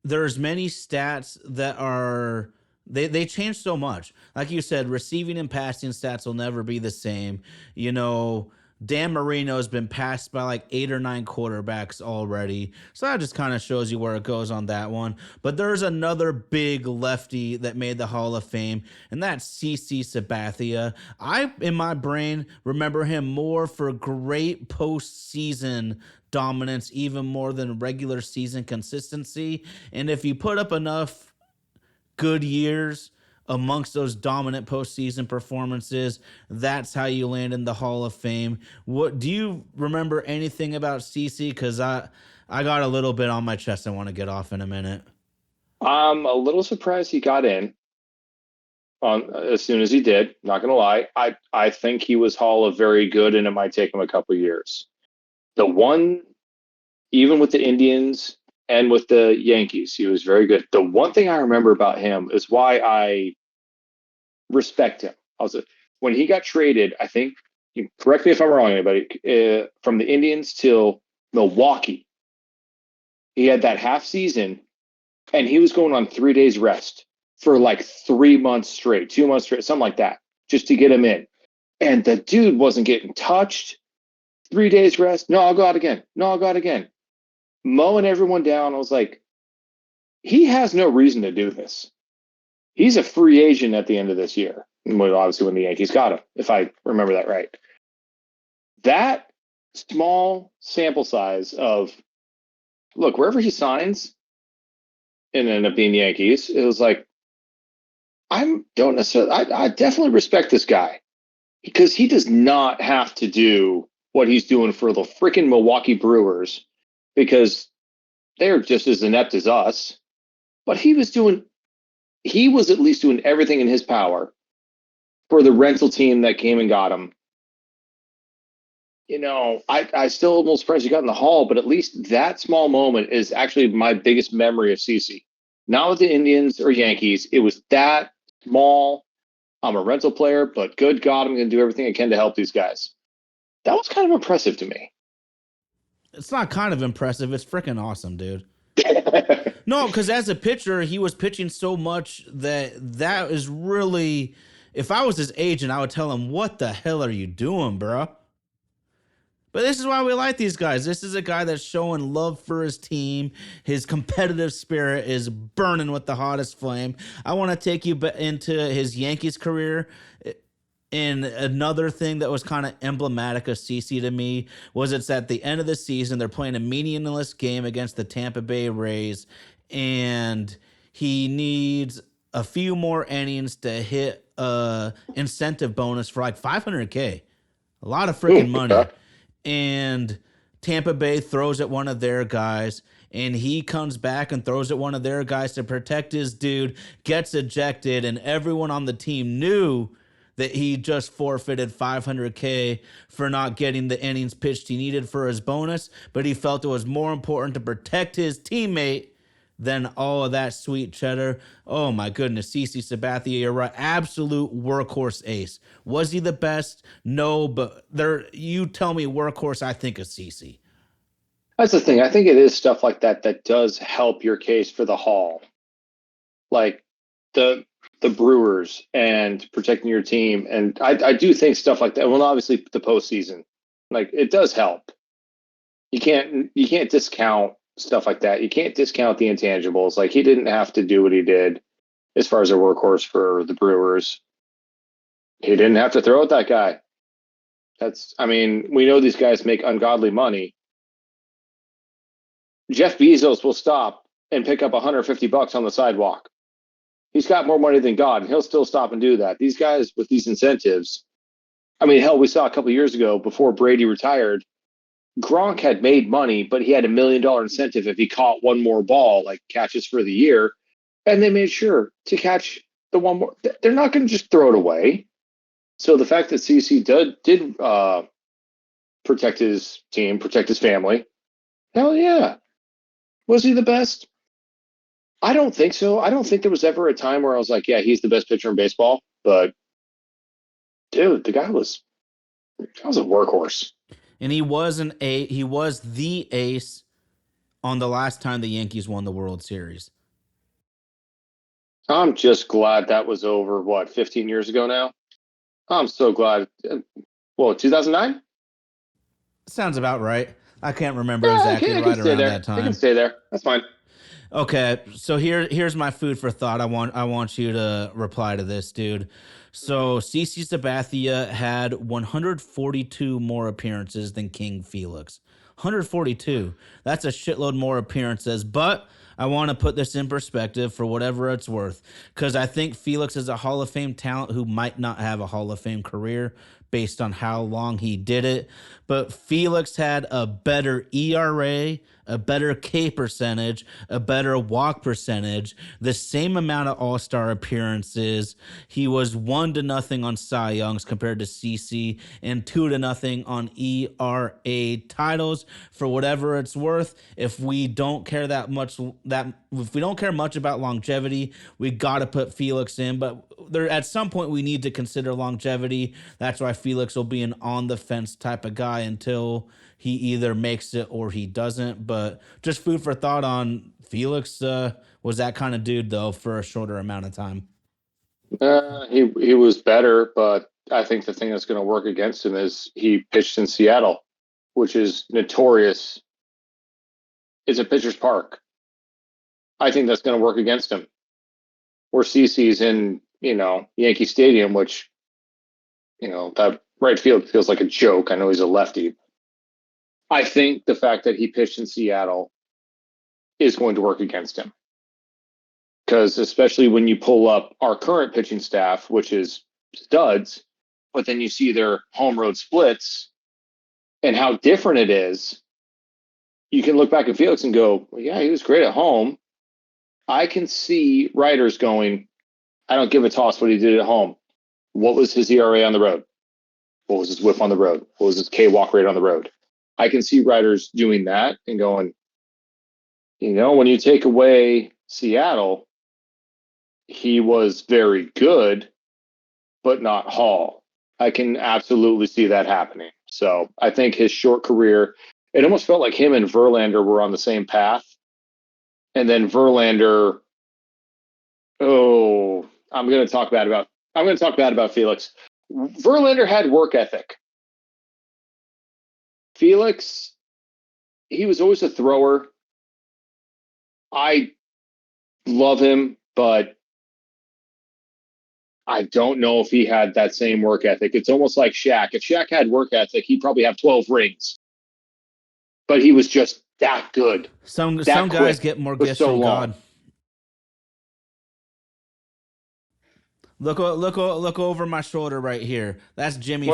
there's many stats that are they change so much. Like you said, receiving and passing stats will never be the same. You know, Dan Marino has been passed by like 8 or 9 quarterbacks already. So that just kind of shows you where it goes on that one. But there's another big lefty that made the Hall of Fame, and that's CC Sabathia. I, in my brain, remember him more for great postseason dominance, even more than regular season consistency. And if you put up enough good years amongst those dominant postseason performances, that's how you land in the Hall of Fame. What do you remember anything about CC? Because I got a little bit on my chest I want to get off in a minute. I'm a little surprised he got in on as soon as he did. Not gonna lie, I think he was Hall of very good, and it might take him a couple years. The one, even with the Indians and with the Yankees, he was very good. The one thing I remember about him is why I respect him. Also, when he got traded, I think, correct me if I'm wrong, anybody, from the Indians till Milwaukee, he had that half season, and he was going on 3 days rest for like 3 months straight, 2 months straight, something like that, just to get him in. And the dude wasn't getting touched. 3 days rest. No, I'll go out again. No, I'll go out again. Mowing everyone down. I was like, he has no reason to do this. He's a free agent at the end of this year. Well, obviously, when the Yankees got him, if I remember that right. That small sample size of, look, wherever he signs and end up being Yankees, it was like, I definitely respect this guy because he does not have to do what he's doing for the freaking Milwaukee Brewers because they're just as inept as us. But he was at least doing everything in his power for the rental team that came and got him. I still almost surprised he got in the Hall, but at least that small moment is actually my biggest memory of CC. Not with the Indians or Yankees. It was that small. I'm a rental player, but good God, I'm going to do everything I can to help these guys. That was kind of impressive to me. It's not kind of impressive. It's freaking awesome, dude. No, because as a pitcher, he was pitching so much that is really. If I was his agent, I would tell him, "What the hell are you doing, bro?" But this is why we like these guys. This is a guy that's showing love for his team. His competitive spirit is burning with the hottest flame. I want to take you into his Yankees career. And another thing that was kind of emblematic of CC to me was it's at the end of the season. They're playing a meaningless game against the Tampa Bay Rays, and he needs a few more innings to hit a incentive bonus for like 500K. A lot of freaking money. And Tampa Bay throws at one of their guys, and he comes back and throws at one of their guys to protect his dude, gets ejected, and everyone on the team knew that he just forfeited 500K for not getting the innings pitched he needed for his bonus, but he felt it was more important to protect his teammate than all of that sweet cheddar. Oh my goodness, CC Sabathia, you're right. Absolute workhorse ace. Was he the best? No, but you tell me workhorse, I think of CC. That's the thing. I think it is stuff like that that does help your case for the Hall. Like the Brewers and protecting your team. And I do think stuff like that. Well, obviously the postseason, like it does help. You can't discount stuff like that. You can't discount the intangibles. Like he didn't have to do what he did as far as a workhorse for the Brewers. He didn't have to throw at that guy. We know these guys make ungodly money. Jeff Bezos will stop and pick up $150 on the sidewalk. He's got more money than God, and he'll still stop and do that. These guys with these incentives, I mean, hell, we saw a couple of years ago before Brady retired, Gronk had made money, but he had $1 million incentive if he caught one more ball, like catches for the year. And they made sure to catch the one more. They're not going to just throw it away. So the fact that CC did protect his team, protect his family, hell yeah. Was he the best? I don't think so. I don't think there was ever a time where I was like, yeah, he's the best pitcher in baseball. But, dude, the guy was a workhorse. And he was the ace on the last time the Yankees won the World Series. I'm just glad that was over, 15 years ago now? I'm so glad. Well, 2009? Sounds about right. I can't remember exactly right around that time. I can stay there. That's fine. Okay, so here's my food for thought. I want you to reply to this, dude. So CC Sabathia had 142 more appearances than King Felix. 142. That's a shitload more appearances, but I want to put this in perspective for whatever it's worth, because I think Felix is a Hall of Fame talent who might not have a Hall of Fame career based on how long he did it. But Felix had a better ERA, a better K percentage, a better walk percentage, the same amount of All-Star appearances. He was 1-0 on Cy Youngs compared to CC, and 2-0 on ERA titles. For whatever it's worth, if we don't care much about longevity, we got to put Felix in. But there, at some point, we need to consider longevity. That's why Felix will be an on-the-fence type of guy until he either makes it or he doesn't. But just food for thought on Felix. Was that kind of dude, though, for a shorter amount of time. He was better, but I think the thing that's going to work against him is he pitched in Seattle, which is notorious. It's a pitcher's park. I think that's going to work against him. Or CC's in, Yankee Stadium, which, that right field feels like a joke. I know he's a lefty. I think the fact that he pitched in Seattle is going to work against him. Because especially when you pull up our current pitching staff, which is studs, but then you see their home road splits and how different it is, you can look back at Felix and go, well, yeah, he was great at home. I can see writers going, I don't give a toss what he did at home. What was his ERA on the road? What was his whip on the road? What was his K walk rate on the road? I can see writers doing that and going, when you take away Seattle, he was very good, but not Hall. I can absolutely see that happening. So I think his short career, it almost felt like him and Verlander were on the same path. And then Verlander, I'm going to talk bad about Felix. Verlander had work ethic. Felix, he was always a thrower. I love him, but I don't know if he had that same work ethic. It's almost like Shaq. If Shaq had work ethic, he'd probably have 12 rings. But he was just that good. Some guys get more gifts from God. Look over my shoulder right here. That's Jimi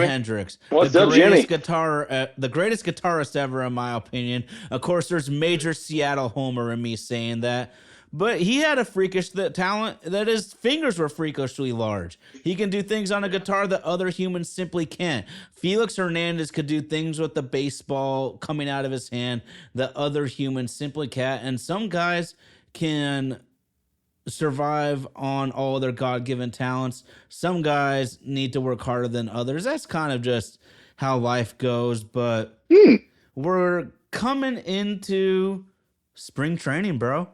Hendrix. What's up, Jimmy? The greatest guitarist ever, in my opinion. Of course, there's major Seattle homer in me saying that. But he had a freakish talent that his fingers were freakishly large. He can do things on a guitar that other humans simply can't. Felix Hernandez could do things with the baseball coming out of his hand that other humans simply can't. And some guys can survive on all their God-given talents. Some guys need to work harder than others. That's kind of just how life goes. But we're coming into spring training, bro.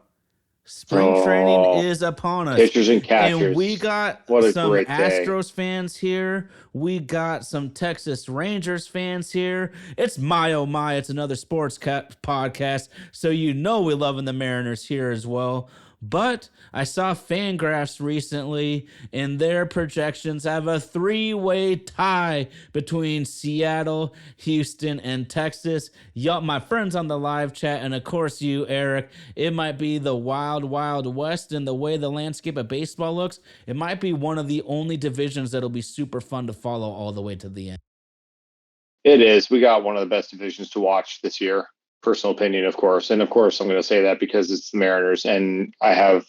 Spring training is upon us. Pitchers and catchers. And we got some Astros fans here. We got some Texas Rangers fans here. It's my oh my. It's another sports podcast. So we're loving the Mariners here as well. But I saw Fangraphs recently, and their projections have a three-way tie between Seattle, Houston, and Texas. Y'all, my friends on the live chat, and of course you, Eric, it might be the wild, wild west in the way the landscape of baseball looks. It might be one of the only divisions that'll be super fun to follow all the way to the end. It is. We got one of the best divisions to watch this year. Personal opinion, of course. And of course, I'm going to say that because it's the Mariners. And I have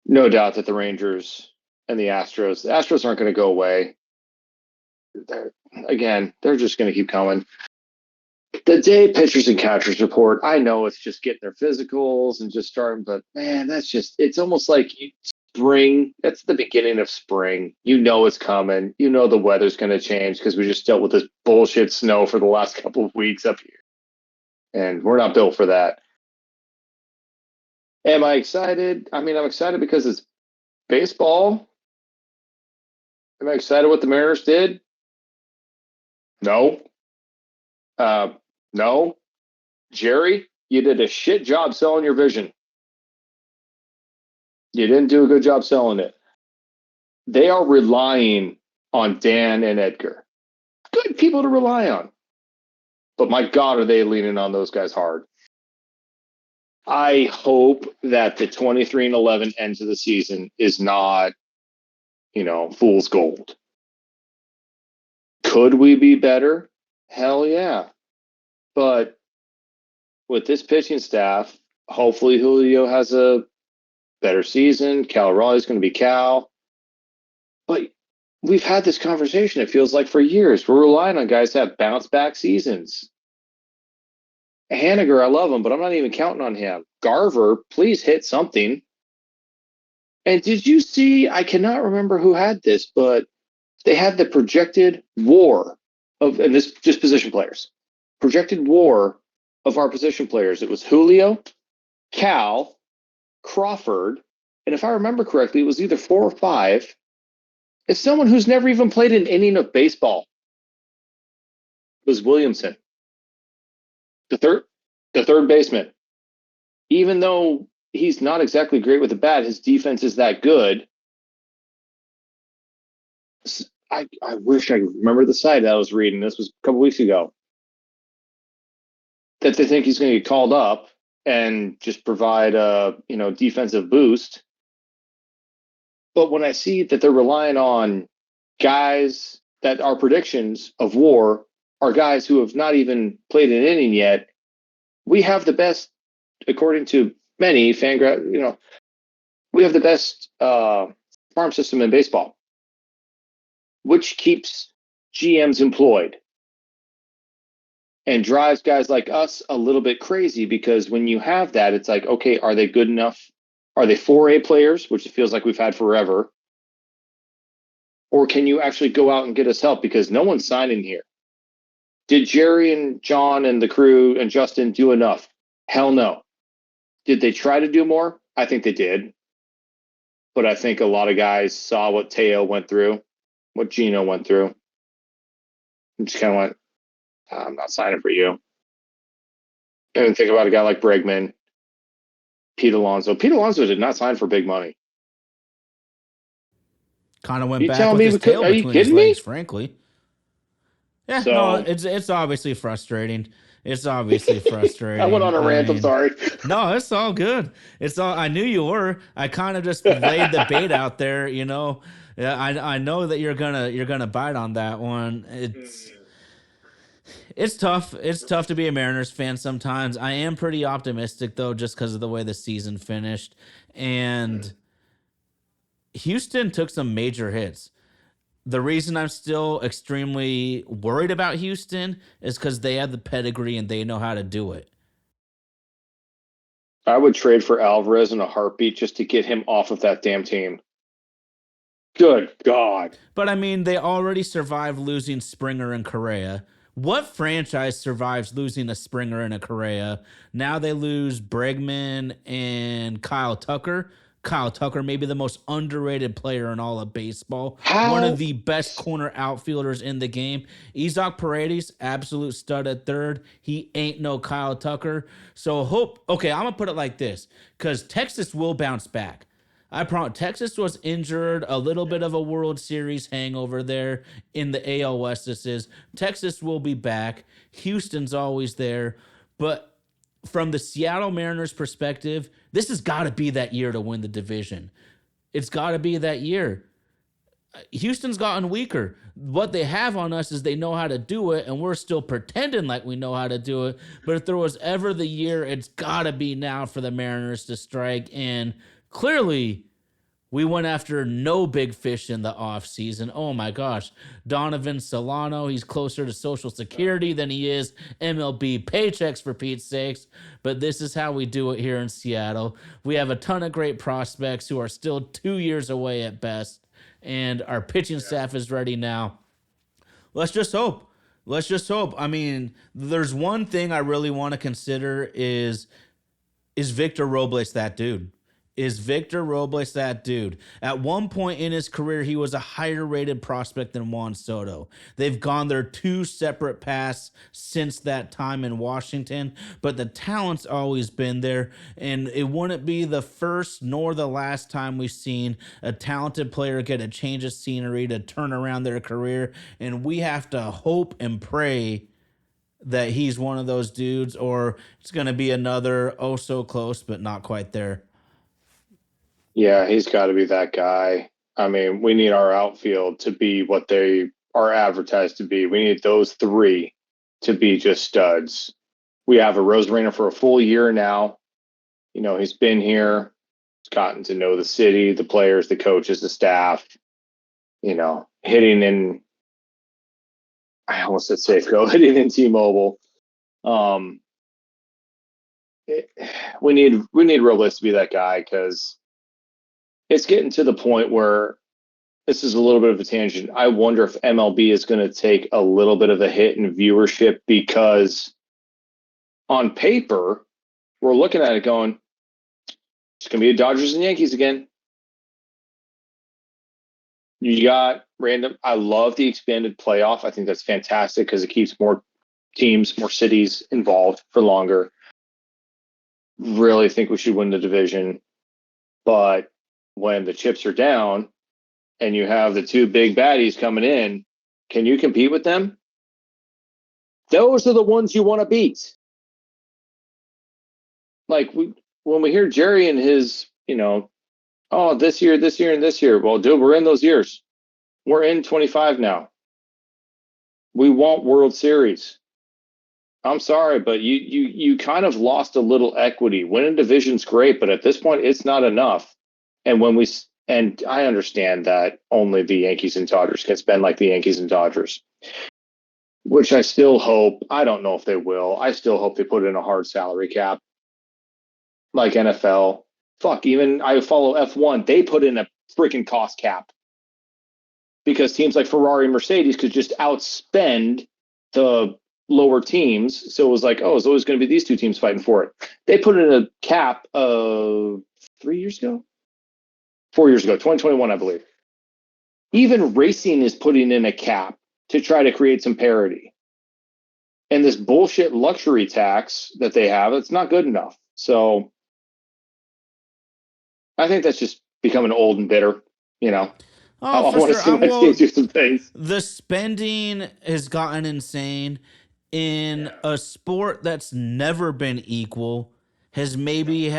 no doubt that the Rangers and the Astros aren't going to go away. They're just going to keep coming. The day pitchers and catchers report, I know it's just getting their physicals and just starting, but man, it's almost like spring. That's the beginning of spring. You know it's coming. You know the weather's going to change because we just dealt with this bullshit snow for the last couple of weeks up here. And we're not built for that. Am I excited? I mean, I'm excited because it's baseball. Am I excited what the Mariners did? No. No. Jerry, you did a shit job selling your vision. You didn't do a good job selling it. They are relying on Dan and Edgar. Good people to rely on. But my God, are they leaning on those guys hard. I hope that the 23-11 end to the season is not, fool's gold. Could we be better? Hell yeah. But with this pitching staff, hopefully Julio has a better season. Cal Raleigh's going to be Cal. But we've had this conversation, it feels like, for years. We're relying on guys to have bounce-back seasons. Haniger, I love him, but I'm not even counting on him. Garver, please hit something. And did you see, I cannot remember who had this, but they had the projected WAR and this just position players. Projected WAR of our position players. It was Julio, Cal, Crawford, and if I remember correctly, it was either 4 or 5. It's someone who's never even played an inning of baseball. It was Williamson. The third baseman. Even though he's not exactly great with the bat, his defense is that good. I wish I remember the site I was reading. This was a couple weeks ago. That they think he's going to get called up and just provide a defensive boost. But when I see that they're relying on guys that our predictions of WAR are guys who have not even played an inning yet, we have the best, according to many Fangraphs, we have the best farm system in baseball, which keeps GMs employed and drives guys like us a little bit crazy, because when you have that, it's like, okay, are they good enough? Are they 4A players, which it feels like we've had forever? Or can you actually go out and get us help? Because no one's signing here. Did Jerry and John and the crew and Justin do enough? Hell no. Did they try to do more? I think they did. But I think a lot of guys saw what Teo went through, what Gino went through, and just kind of went, I'm not signing for you. And think about a guy like Bregman, Pete Alonso. Pete Alonso did not sign for big money. Kind of went back with his tail between his legs, frankly. Yeah, so, no, it's obviously frustrating. It's obviously frustrating. I went on a rant. I'm sorry. No, it's all good. I knew you were. I kind of just laid the bait out there. Yeah, I know that you're gonna bite on that one. It's tough. It's tough to be a Mariners fan sometimes. I am pretty optimistic though, just because of the way the season finished, and Houston took some major hits. The reason I'm still extremely worried about Houston is because they have the pedigree and they know how to do it. I would trade for Alvarez in a heartbeat just to get him off of that damn team. Good God. But I mean, they already survived losing Springer and Correa. What franchise survives losing a Springer and a Correa? Now they lose Bregman and Kyle Tucker. Kyle Tucker, maybe the most underrated player in all of baseball. One of How? the best corner outfielders in the game. Isaac Paredes, absolute stud at third. He ain't no Kyle Tucker. So okay, I'm going to put it like this because Texas will bounce back. I promise. Texas was injured, a little bit of a World Series hangover there in the AL West. This is Texas will be back. Houston's always there, but from the Seattle Mariners perspective, this has got to be that year to win the division. It's got to be that year. Houston's gotten weaker. What they have on us is they know how to do it, and we're still pretending like we know how to do it. But if there was ever the year, it's got to be now for the Mariners to strike. And clearly, we went after no big fish in the offseason. Oh my gosh. Donovan Solano, he's closer to Social Security than he is MLB paychecks, for Pete's sakes. But this is how we do it here in Seattle. We have a ton of great prospects who are still 2 years away at best. And our pitching staff is ready now. Let's just hope. Let's just hope. I mean, there's one thing I really want to consider is Victor Robles that dude? Is Victor Robles that dude? At one point in his career, he was a higher rated prospect than Juan Soto. They've gone their two separate paths since that time in Washington, but the talent's always been there, and it wouldn't be the first nor the last time we've seen a talented player get a change of scenery to turn around their career, and we have to hope and pray that he's one of those dudes, or it's going to be another oh so close but not quite there. Yeah, he's got to be that guy. I mean, we need our outfield to be what they are advertised to be. We need those three to be just studs. We have a Rosarena for a full year now. You know, he's been here. He's gotten to know the city, the players, the coaches, the staff. You know, hitting in, I almost said Safeco, hitting in T-Mobile. We need Robles to be that guy because it's getting to the point where this is a little bit of a tangent. I wonder if MLB is going to take a little bit of a hit in viewership because on paper, we're looking at it going, it's going to be Dodgers and Yankees again. You got random. I love the expanded playoff. I think that's fantastic because it keeps more teams, more cities involved for longer. Really think we should win the division. But when the chips are down and you have the two big baddies coming in, can you compete with them? Those are the ones you want to beat. Like when we hear Jerry and his, oh, this year, and this year. Well, dude, we're in those years. We're in 25 now. We want World Series. I'm sorry, but you kind of lost a little equity. Winning division's great, but at this point, it's not enough. And I understand that only the Yankees and Dodgers can spend like the Yankees and Dodgers, which I still hope. I don't know if they will. I still hope they put in a hard salary cap like NFL. Fuck, even I follow F1. They put in a freaking cost cap because teams like Ferrari and Mercedes could just outspend the lower teams. So it was like, oh, it's always going to be these two teams fighting for it. They put in a cap of 3 years ago. 4 years ago, 2021, I believe. Even racing is putting in a cap to try to create some parity. And this bullshit luxury tax that they have, it's not good enough. So I think that's just becoming old and bitter, Oh, I want to see my team do some things. The spending has gotten insane in a sport that's never been equal. Has maybe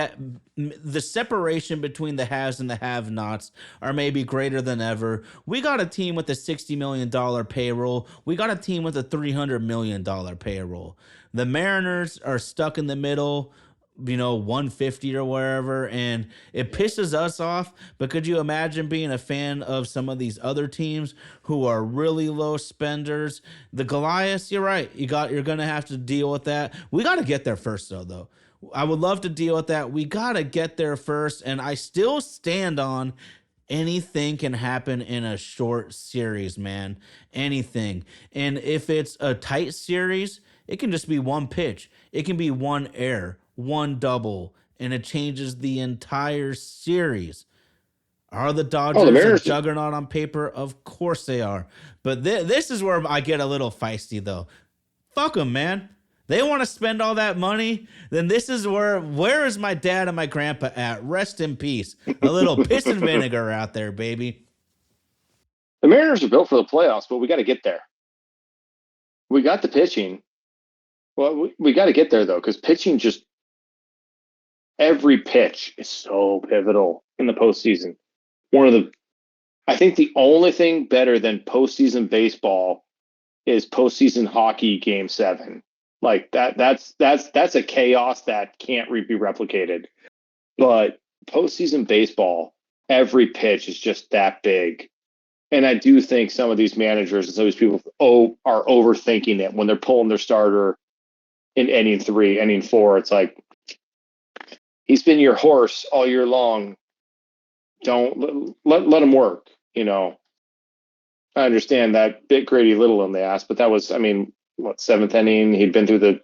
the separation between the haves and the have-nots are maybe greater than ever. We got a team with a $60 million payroll. We got a team with a $300 million payroll. The Mariners are stuck in the middle, 150 or wherever, and it pisses us off. But could you imagine being a fan of some of these other teams who are really low spenders? The Goliaths, you're right. You're going to have to deal with that. We got to get there first, though. I would love to deal with that. We got to get there first, and I still stand on anything can happen in a short series, man. Anything. And if it's a tight series, it can just be one pitch. It can be one error, one double, and it changes the entire series. Are the Oh, the Dodgers a Mariners. juggernaut on paper? Of course they are. But this is where I get a little feisty, though. Fuck them, man. They want to spend all that money. Then this is where is my dad and my grandpa at? Rest in peace. A little piss and vinegar out there, baby. The Mariners are built for the playoffs, but we got to get there. We got the pitching. Well, we got to get there, though, because pitching just every pitch is so pivotal in the postseason. I think the only thing better than postseason baseball is postseason hockey game 7. Like that's a chaos that can't be replicated. But postseason baseball, every pitch is just that big. And I do think some of these managers and some of these people are overthinking it when they're pulling their starter in inning 3, inning 4. It's like, he's been your horse all year long. Don't let him work. I understand that bit Grady Little in the ass, but that was, 7th inning. He'd been through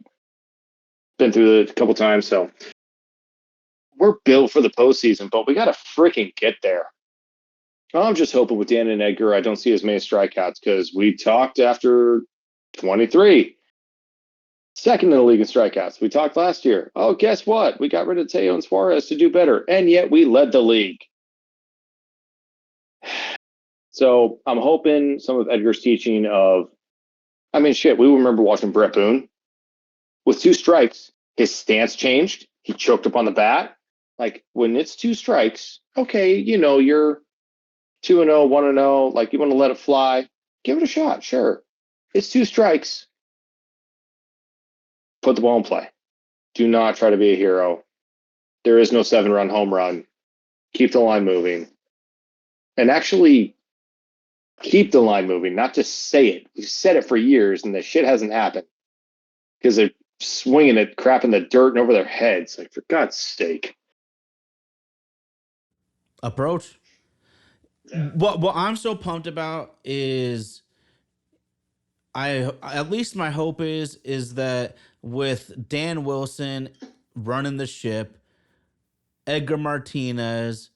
a couple times. So we're built for the postseason, but we got to freaking get there. I'm just hoping with Dan and Edgar, I don't see as many strikeouts, because we talked after 23. Second in the league in strikeouts. We talked last year. Oh, guess what? We got rid of Teo and Suarez to do better, and yet we led the league. So I'm hoping some of Edgar's teaching of, we remember watching Brett Boone. With 2 strikes, his stance changed. He choked up on the bat. Like, when it's 2 strikes, okay, you're 2-0, 1-0, like, you want to let it fly. Give it a shot, sure. It's 2 strikes. Put the ball in play. Do not try to be a hero. There is no 7-run home run. Keep the line moving. And actually keep the line moving, not just say it. We've said it for years, and the shit hasn't happened. Because they're swinging it, crap in the dirt and over their heads. Like, for God's sake. Approach. Yeah. What I'm so pumped about is, at least my hope is that with Dan Wilson running the ship, Edgar Martinez,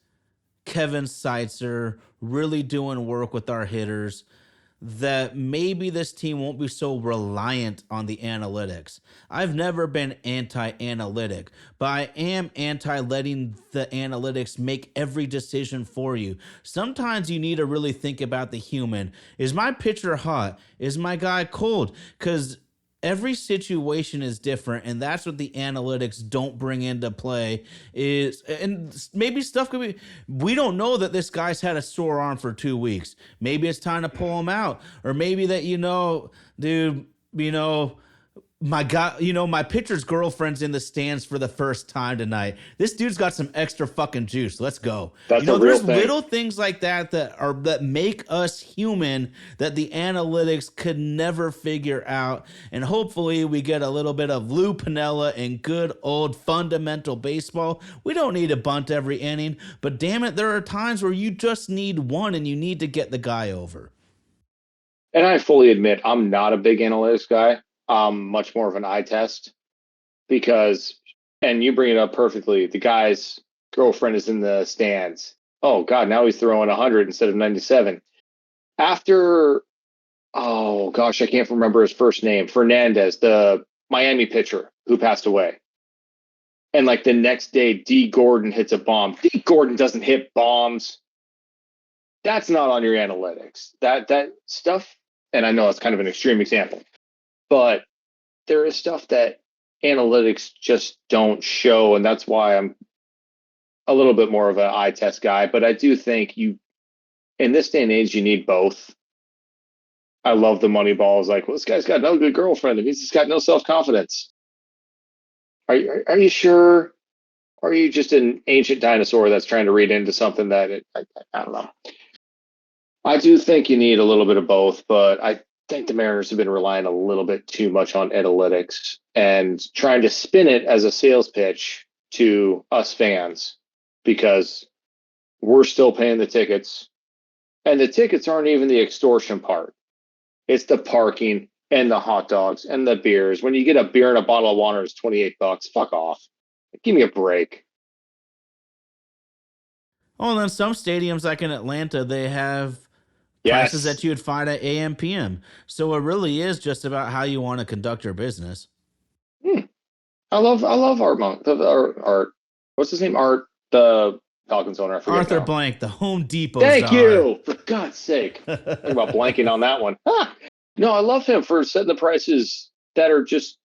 Kevin Seitzer really doing work with our hitters, that maybe this team won't be so reliant on the analytics. I've never been anti-analytic, but I am anti-letting the analytics make every decision for you. Sometimes you need to really think about the human. Is my pitcher hot? Is my guy cold? Because every situation is different, and that's what the analytics don't bring into play. And maybe stuff could be, we don't know that this guy's had a sore arm for 2 weeks. Maybe it's time to pull him out, or maybe that, dude, my pitcher's girlfriend's in the stands for the first time tonight. This dude's got some extra fucking juice. Let's go. That's there's thing. Little things like that make us human that the analytics could never figure out. And hopefully we get a little bit of Lou Piniella and good old fundamental baseball. We don't need to bunt every inning, but damn it, there are times where you just need one and you need to get the guy over. And I fully admit I'm not a big analytics guy. Much more of an eye test, because, and you bring it up perfectly, the guy's girlfriend is in the stands. Oh God, now he's throwing 100 instead of 97. After, oh gosh, I can't remember his first name, Fernandez, the Miami pitcher who passed away. And like the next day, D. Gordon hits a bomb. D. Gordon doesn't hit bombs. That's not on your analytics. That stuff, and I know it's kind of an extreme example, but there is stuff that analytics just don't show, and that's why I'm a little bit more of an eye test guy. But I do think in this day and age, you need both. I love the money balls. Like, well, this guy's got no good girlfriend. It means he's got no self-confidence. Are you sure? Or are you just an ancient dinosaur that's trying to read into something that I don't know. I do think you need a little bit of both, but I think the Mariners have been relying a little bit too much on analytics and trying to spin it as a sales pitch to us fans, because we're still paying the tickets, and the tickets aren't even the extortion part. It's the parking and the hot dogs and the beers. When you get a beer and a bottle of water, it's $28. Fuck off. Give me a break. Oh, and then some stadiums like in Atlanta, they have prices Yes. that you would find at AM PM. So it really is just about how you want to conduct your business. I love Art. What's his name? Art, the Falcons owner. I forget Arthur now. Blank, the Home Depot Thank czar. you. For God's sake. Talk about blanking on that one. No, I love him for setting the prices that are just,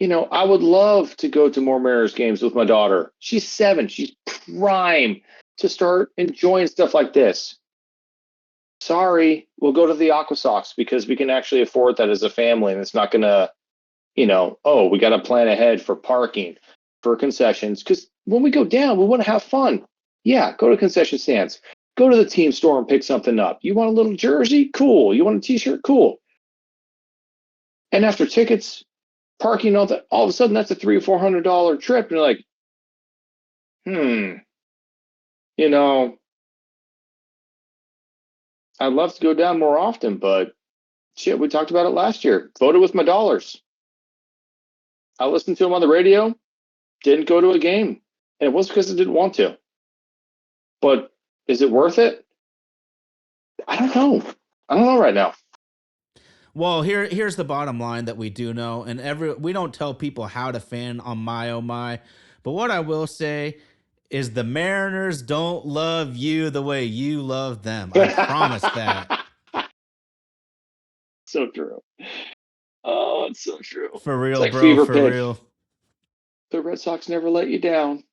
I would love to go to more Mariners games with my daughter. She's 7. She's prime to start enjoying stuff like this. Sorry, we'll go to the Aqua Sox because we can actually afford that as a family, and it's not going to, we got to plan ahead for parking, for concessions. Because when we go down, we want to have fun. Yeah, go to concession stands. Go to the team store and pick something up. You want a little jersey? Cool. You want a t-shirt? Cool. And after tickets, parking, all that, all of a sudden that's a $300 or $400 trip. And you're like, I'd love to go down more often, but shit, we talked about it last year. Voted with my dollars. I listened to him on the radio, didn't go to a game. And it was because I didn't want to. But is it worth it? I don't know. I don't know right now. Well, here's the bottom line that we do know, and we don't tell people how to fan on My Oh My, but what I will say is the Mariners don't love you the way you love them. I promise that. So true. Oh, it's so true. For real, It's like bro, fever for pitch. real. The Red Sox never let you down.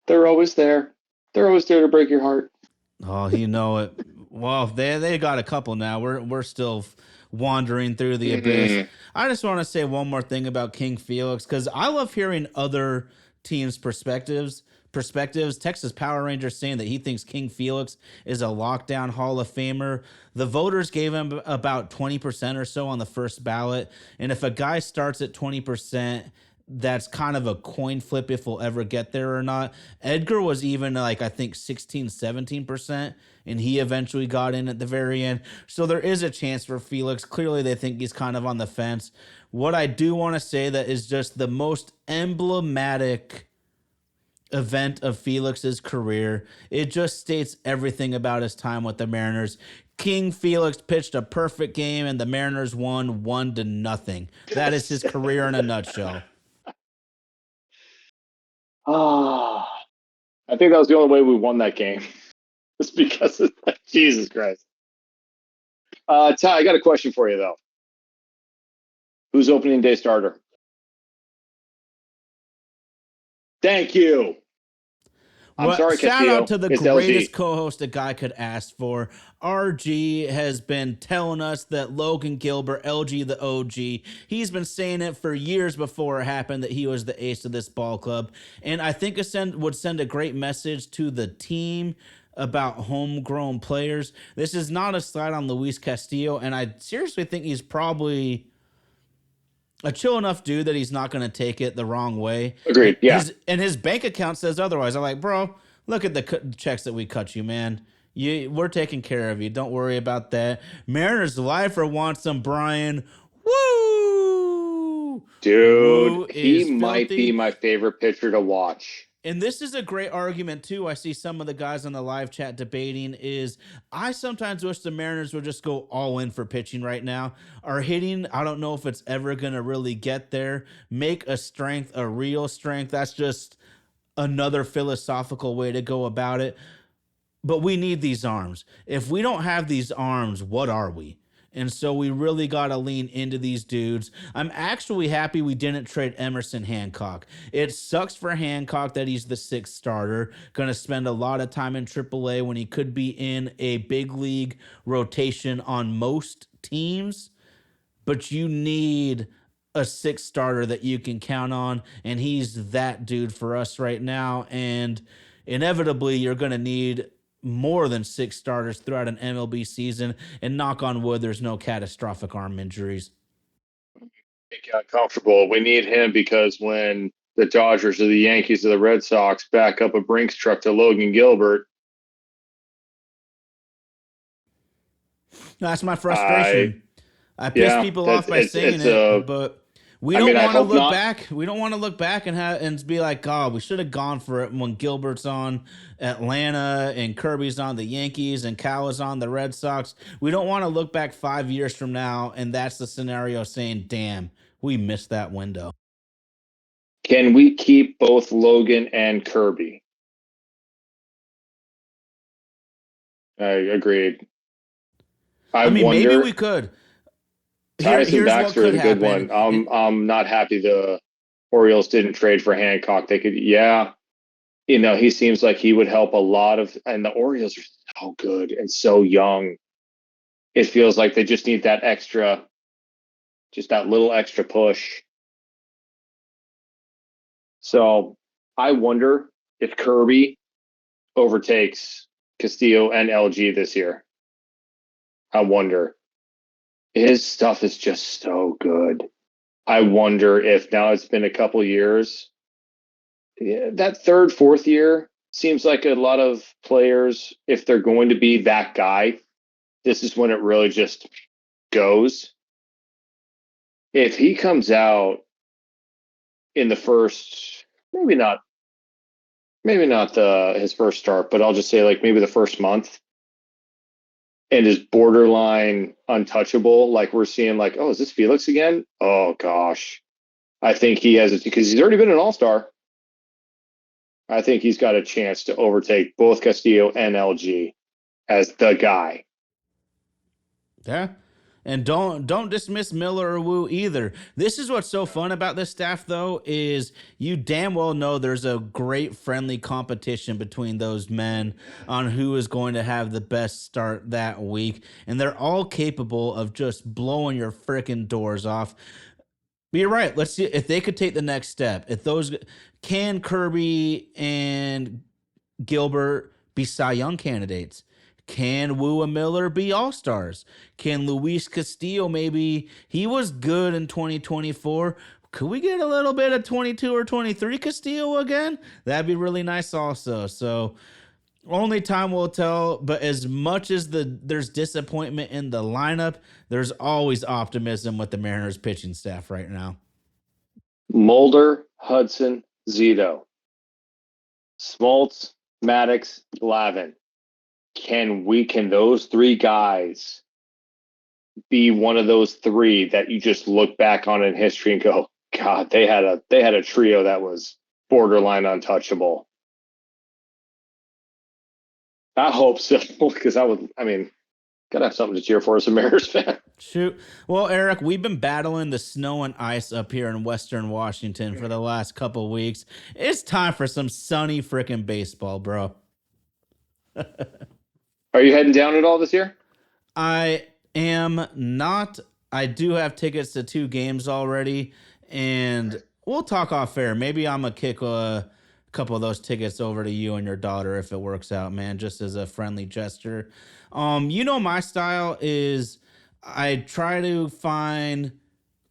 They're always there. They're always there to break your heart. Oh, you know it. Well, they got a couple now. We're still wandering through the abyss. I just want to say one more thing about King Felix because I love hearing other teams' perspectives. Texas Power Rangers saying that he thinks King Felix is a lockdown Hall of Famer. The voters gave him about 20% or so on the first ballot, and if a guy starts at 20%, that's kind of a coin flip if we'll ever get there or not. Edgar was even like, I think 16, 17%, and he eventually got in at the very end. So there is a chance for Felix. Clearly they think he's kind of on the fence. What I do want to say that is just the most emblematic event of Felix's career. It just states everything about his time with the Mariners. King Felix pitched a perfect game and the Mariners won 1-0. That is his career in a nutshell. I think that was the only way we won that game. It's because of that. Jesus Christ. Ty, I got a question for you, though. Who's opening day starter? Thank you. I'm sorry, Shout Castillo. out to the It's greatest LG. co-host a guy could ask for. RG has been telling us that Logan Gilbert, LG the OG, he's been saying it for years before it happened that he was the ace of this ball club. And I think it would send a great message to the team about homegrown players. This is not a slide on Luis Castillo, and I seriously think he's probably a chill enough dude that he's not going to take it the wrong way. Agreed. Yeah. His bank account says otherwise. I'm like, bro, look at the checks that we cut you, man. We're taking care of you. Don't worry about that. Mariners lifer wants some Brian. Woo! Dude, Woo he is might filthy. be my favorite pitcher to watch. And this is a great argument, too. I see some of the guys on the live chat debating is I sometimes wish the Mariners would just go all in for pitching right now. Our hitting, I don't know if it's ever going to really get there. Make a strength a real strength. That's just another philosophical way to go about it. But we need these arms. If we don't have these arms, what are we? And so we really got to lean into these dudes. I'm actually happy we didn't trade Emerson Hancock. It sucks for Hancock that he's the 6th starter, going to spend a lot of time in AAA when he could be in a big league rotation on most teams. But you need a 6th starter that you can count on, and he's that dude for us right now. And inevitably, you're going to need more than 6 starters throughout an MLB season, and knock on wood, there's no catastrophic arm injuries. It got comfortable. We need him because when the Dodgers or the Yankees or the Red Sox back up a Brinks truck to Logan Gilbert, That's my frustration. I piss people off by saying it, but We I don't mean, I want to hope look not. back. We don't want to look back and be like, God, we should have gone for it when Gilbert's on Atlanta and Kirby's on the Yankees and Cal is on the Red Sox. We don't want to look back 5 years from now and that's the scenario saying, damn, we missed that window. Can we keep both Logan and Kirby? I agreed. I mean, maybe we wonder. could. Tyson Here's what Baxter is could a good happen. one. I'm not happy the Orioles didn't trade for Hancock. They could, yeah. He seems like he would help a lot of, and the Orioles are so good and so young. It feels like they just need that extra, just that little extra push. So I wonder if Kirby overtakes Castillo and LG this year. I wonder. His stuff is just so good. I wonder if now it's been a couple years. Yeah, that third, fourth year seems like a lot of players, if they're going to be that guy, this is when it really just goes. If he comes out in the first, maybe not his first start, but I'll just say like maybe the first month and is borderline untouchable, like we're seeing like, oh, is this Felix again? Oh gosh. I think he has it because he's already been an all-star. I think he's got a chance to overtake both Castillo and LG as the guy. Yeah. And don't dismiss Miller or Wu either. This is what's so fun about this staff though is you damn well know there's a great friendly competition between those men on who is going to have the best start that week and they're all capable of just blowing your freaking doors off. But you're right. Let's see if they could take the next step. If those can Kirby and Gilbert be Cy Young candidates? Can Wu and Miller be All Stars? Can Luis Castillo maybe he was good in 2024? Could we get a little bit of 22 or 23 Castillo again? That'd be really nice also. So only time will tell, but as much as there's disappointment in the lineup, there's always optimism with the Mariners pitching staff right now. Mulder, Hudson, Zito, Smoltz, Maddox, Glavin. Can those three guys be one of those three that you just look back on in history and go, God, they had a trio that was borderline untouchable. I hope so, because gotta have something to cheer for as a Mariners fan. Shoot. Well, Eric, we've been battling the snow and ice up here in Western Washington for the last couple weeks. It's time for some sunny freaking baseball, bro. Are you heading down at all this year? I am not. I do have tickets to 2 games already, and we'll talk off air. Maybe I'm gonna kick a couple of those tickets over to you and your daughter if it works out, man. Just as a friendly gesture. My style is I try to find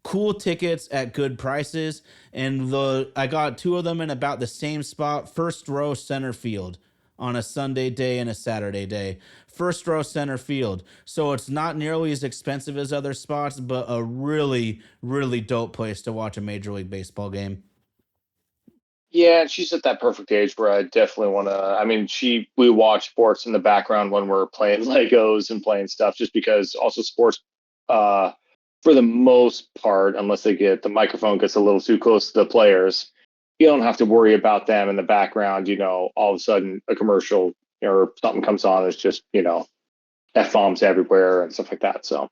cool tickets at good prices, and I got 2 of them in about the same spot, first row center field on a Sunday day and a Saturday day. First row center field. So it's not nearly as expensive as other spots, but a really, really dope place to watch a Major League Baseball game. Yeah, she's at that perfect age where I definitely want to. We watch sports in the background when we're playing Legos and playing stuff, just because also sports, for the most part, unless the microphone gets a little too close to the players, you don't have to worry about them in the background. All of a sudden a commercial or something comes on, it's just, F-bombs everywhere and stuff like that. So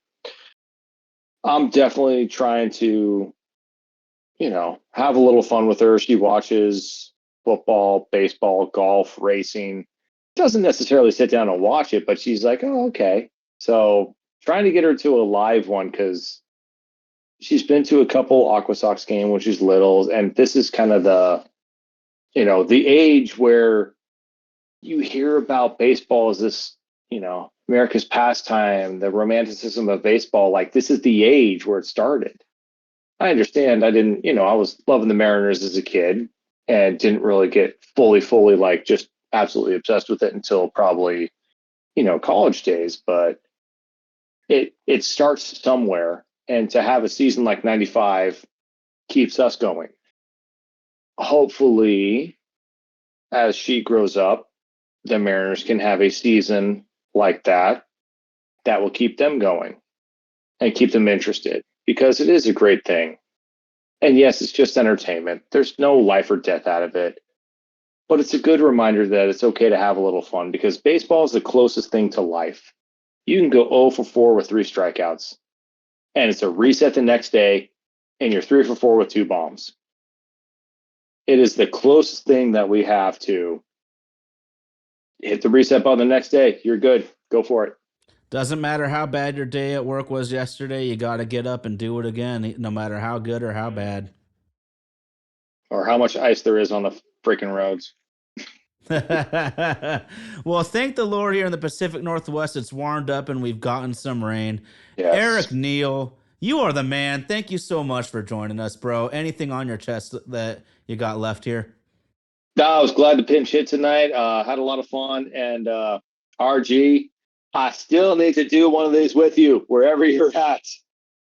I'm definitely trying to have a little fun with her. She watches football, baseball, golf, racing. Doesn't necessarily sit down and watch it, but she's like, oh, okay. So trying to get her to a live one because she's been to a couple Aqua Sox games when she's little. And this is kind of the age where you hear about baseball as this, America's pastime, the romanticism of baseball. Like this is the age where it started. I understand. I was loving the Mariners as a kid and didn't really get fully like just absolutely obsessed with it until probably, college days. But it starts somewhere. And to have a season like 95 keeps us going. Hopefully, as she grows up, the Mariners can have a season like that will keep them going and keep them interested, because it is a great thing. And yes, it's just entertainment. There's no life or death out of it. But it's a good reminder that it's okay to have a little fun, because baseball is the closest thing to life. You can go 0 for 4 with 3 strikeouts, and it's a reset the next day, and you're 3 for 4 with 2 bombs. It is the closest thing that we have to hit the reset button the next day. You're good. Go for it. Doesn't matter how bad your day at work was yesterday, you got to get up and do it again, no matter how good or how bad. Or how much ice there is on the freaking roads. Well, thank the Lord, here in the Pacific Northwest, it's warmed up and we've gotten some rain. Yes. Eric Neal, you are the man. Thank you so much for joining us, bro. Anything on your chest that you got left here? No, I was glad to pinch hit tonight. Had a lot of fun. And RG, I still need to do one of these with you wherever you're at.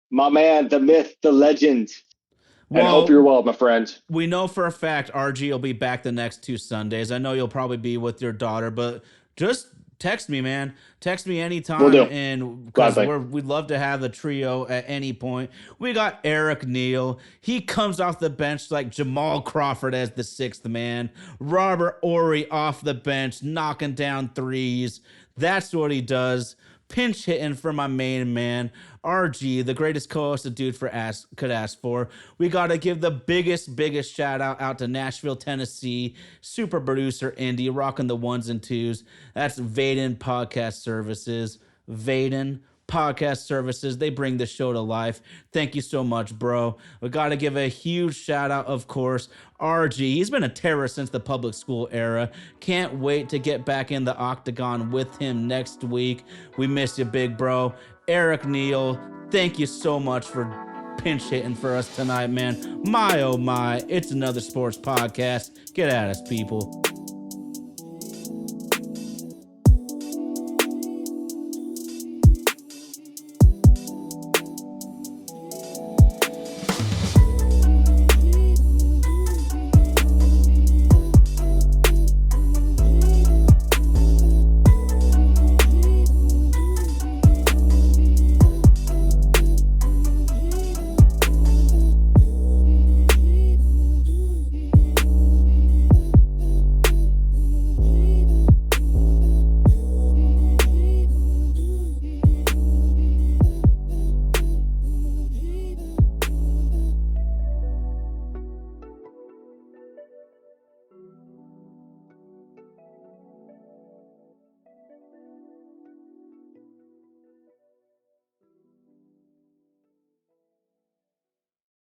My man, the myth, the legend. And hope you're well, my friend. We know for a fact RG will be back the next 2 Sundays. I know you'll probably be with your daughter, but just text me, man. Text me anytime. Will do. And because we'd love to have the trio at any point. We got Eric Neal. He comes off the bench like Jamal Crawford as the 6th man. Robert Ory off the bench, knocking down threes. That's what he does. Pinch hitting for my main man, RG, the greatest co-host a dude could ask for. We got to give the biggest shout out to Nashville, Tennessee, super producer Indy, rocking the 1s and 2s. That's Vaden Podcast Services. Vaden Podcast Services. They bring the show to life. Thank you so much, bro. We got to give a huge shout out, of course, RG. He's been a terror since the public school era. Can't wait to get back in the octagon with him next week. We miss you, big bro. Eric Neal, thank you so much for pinch hitting for us tonight, man. My, oh my, it's another sports podcast. Get at us, people.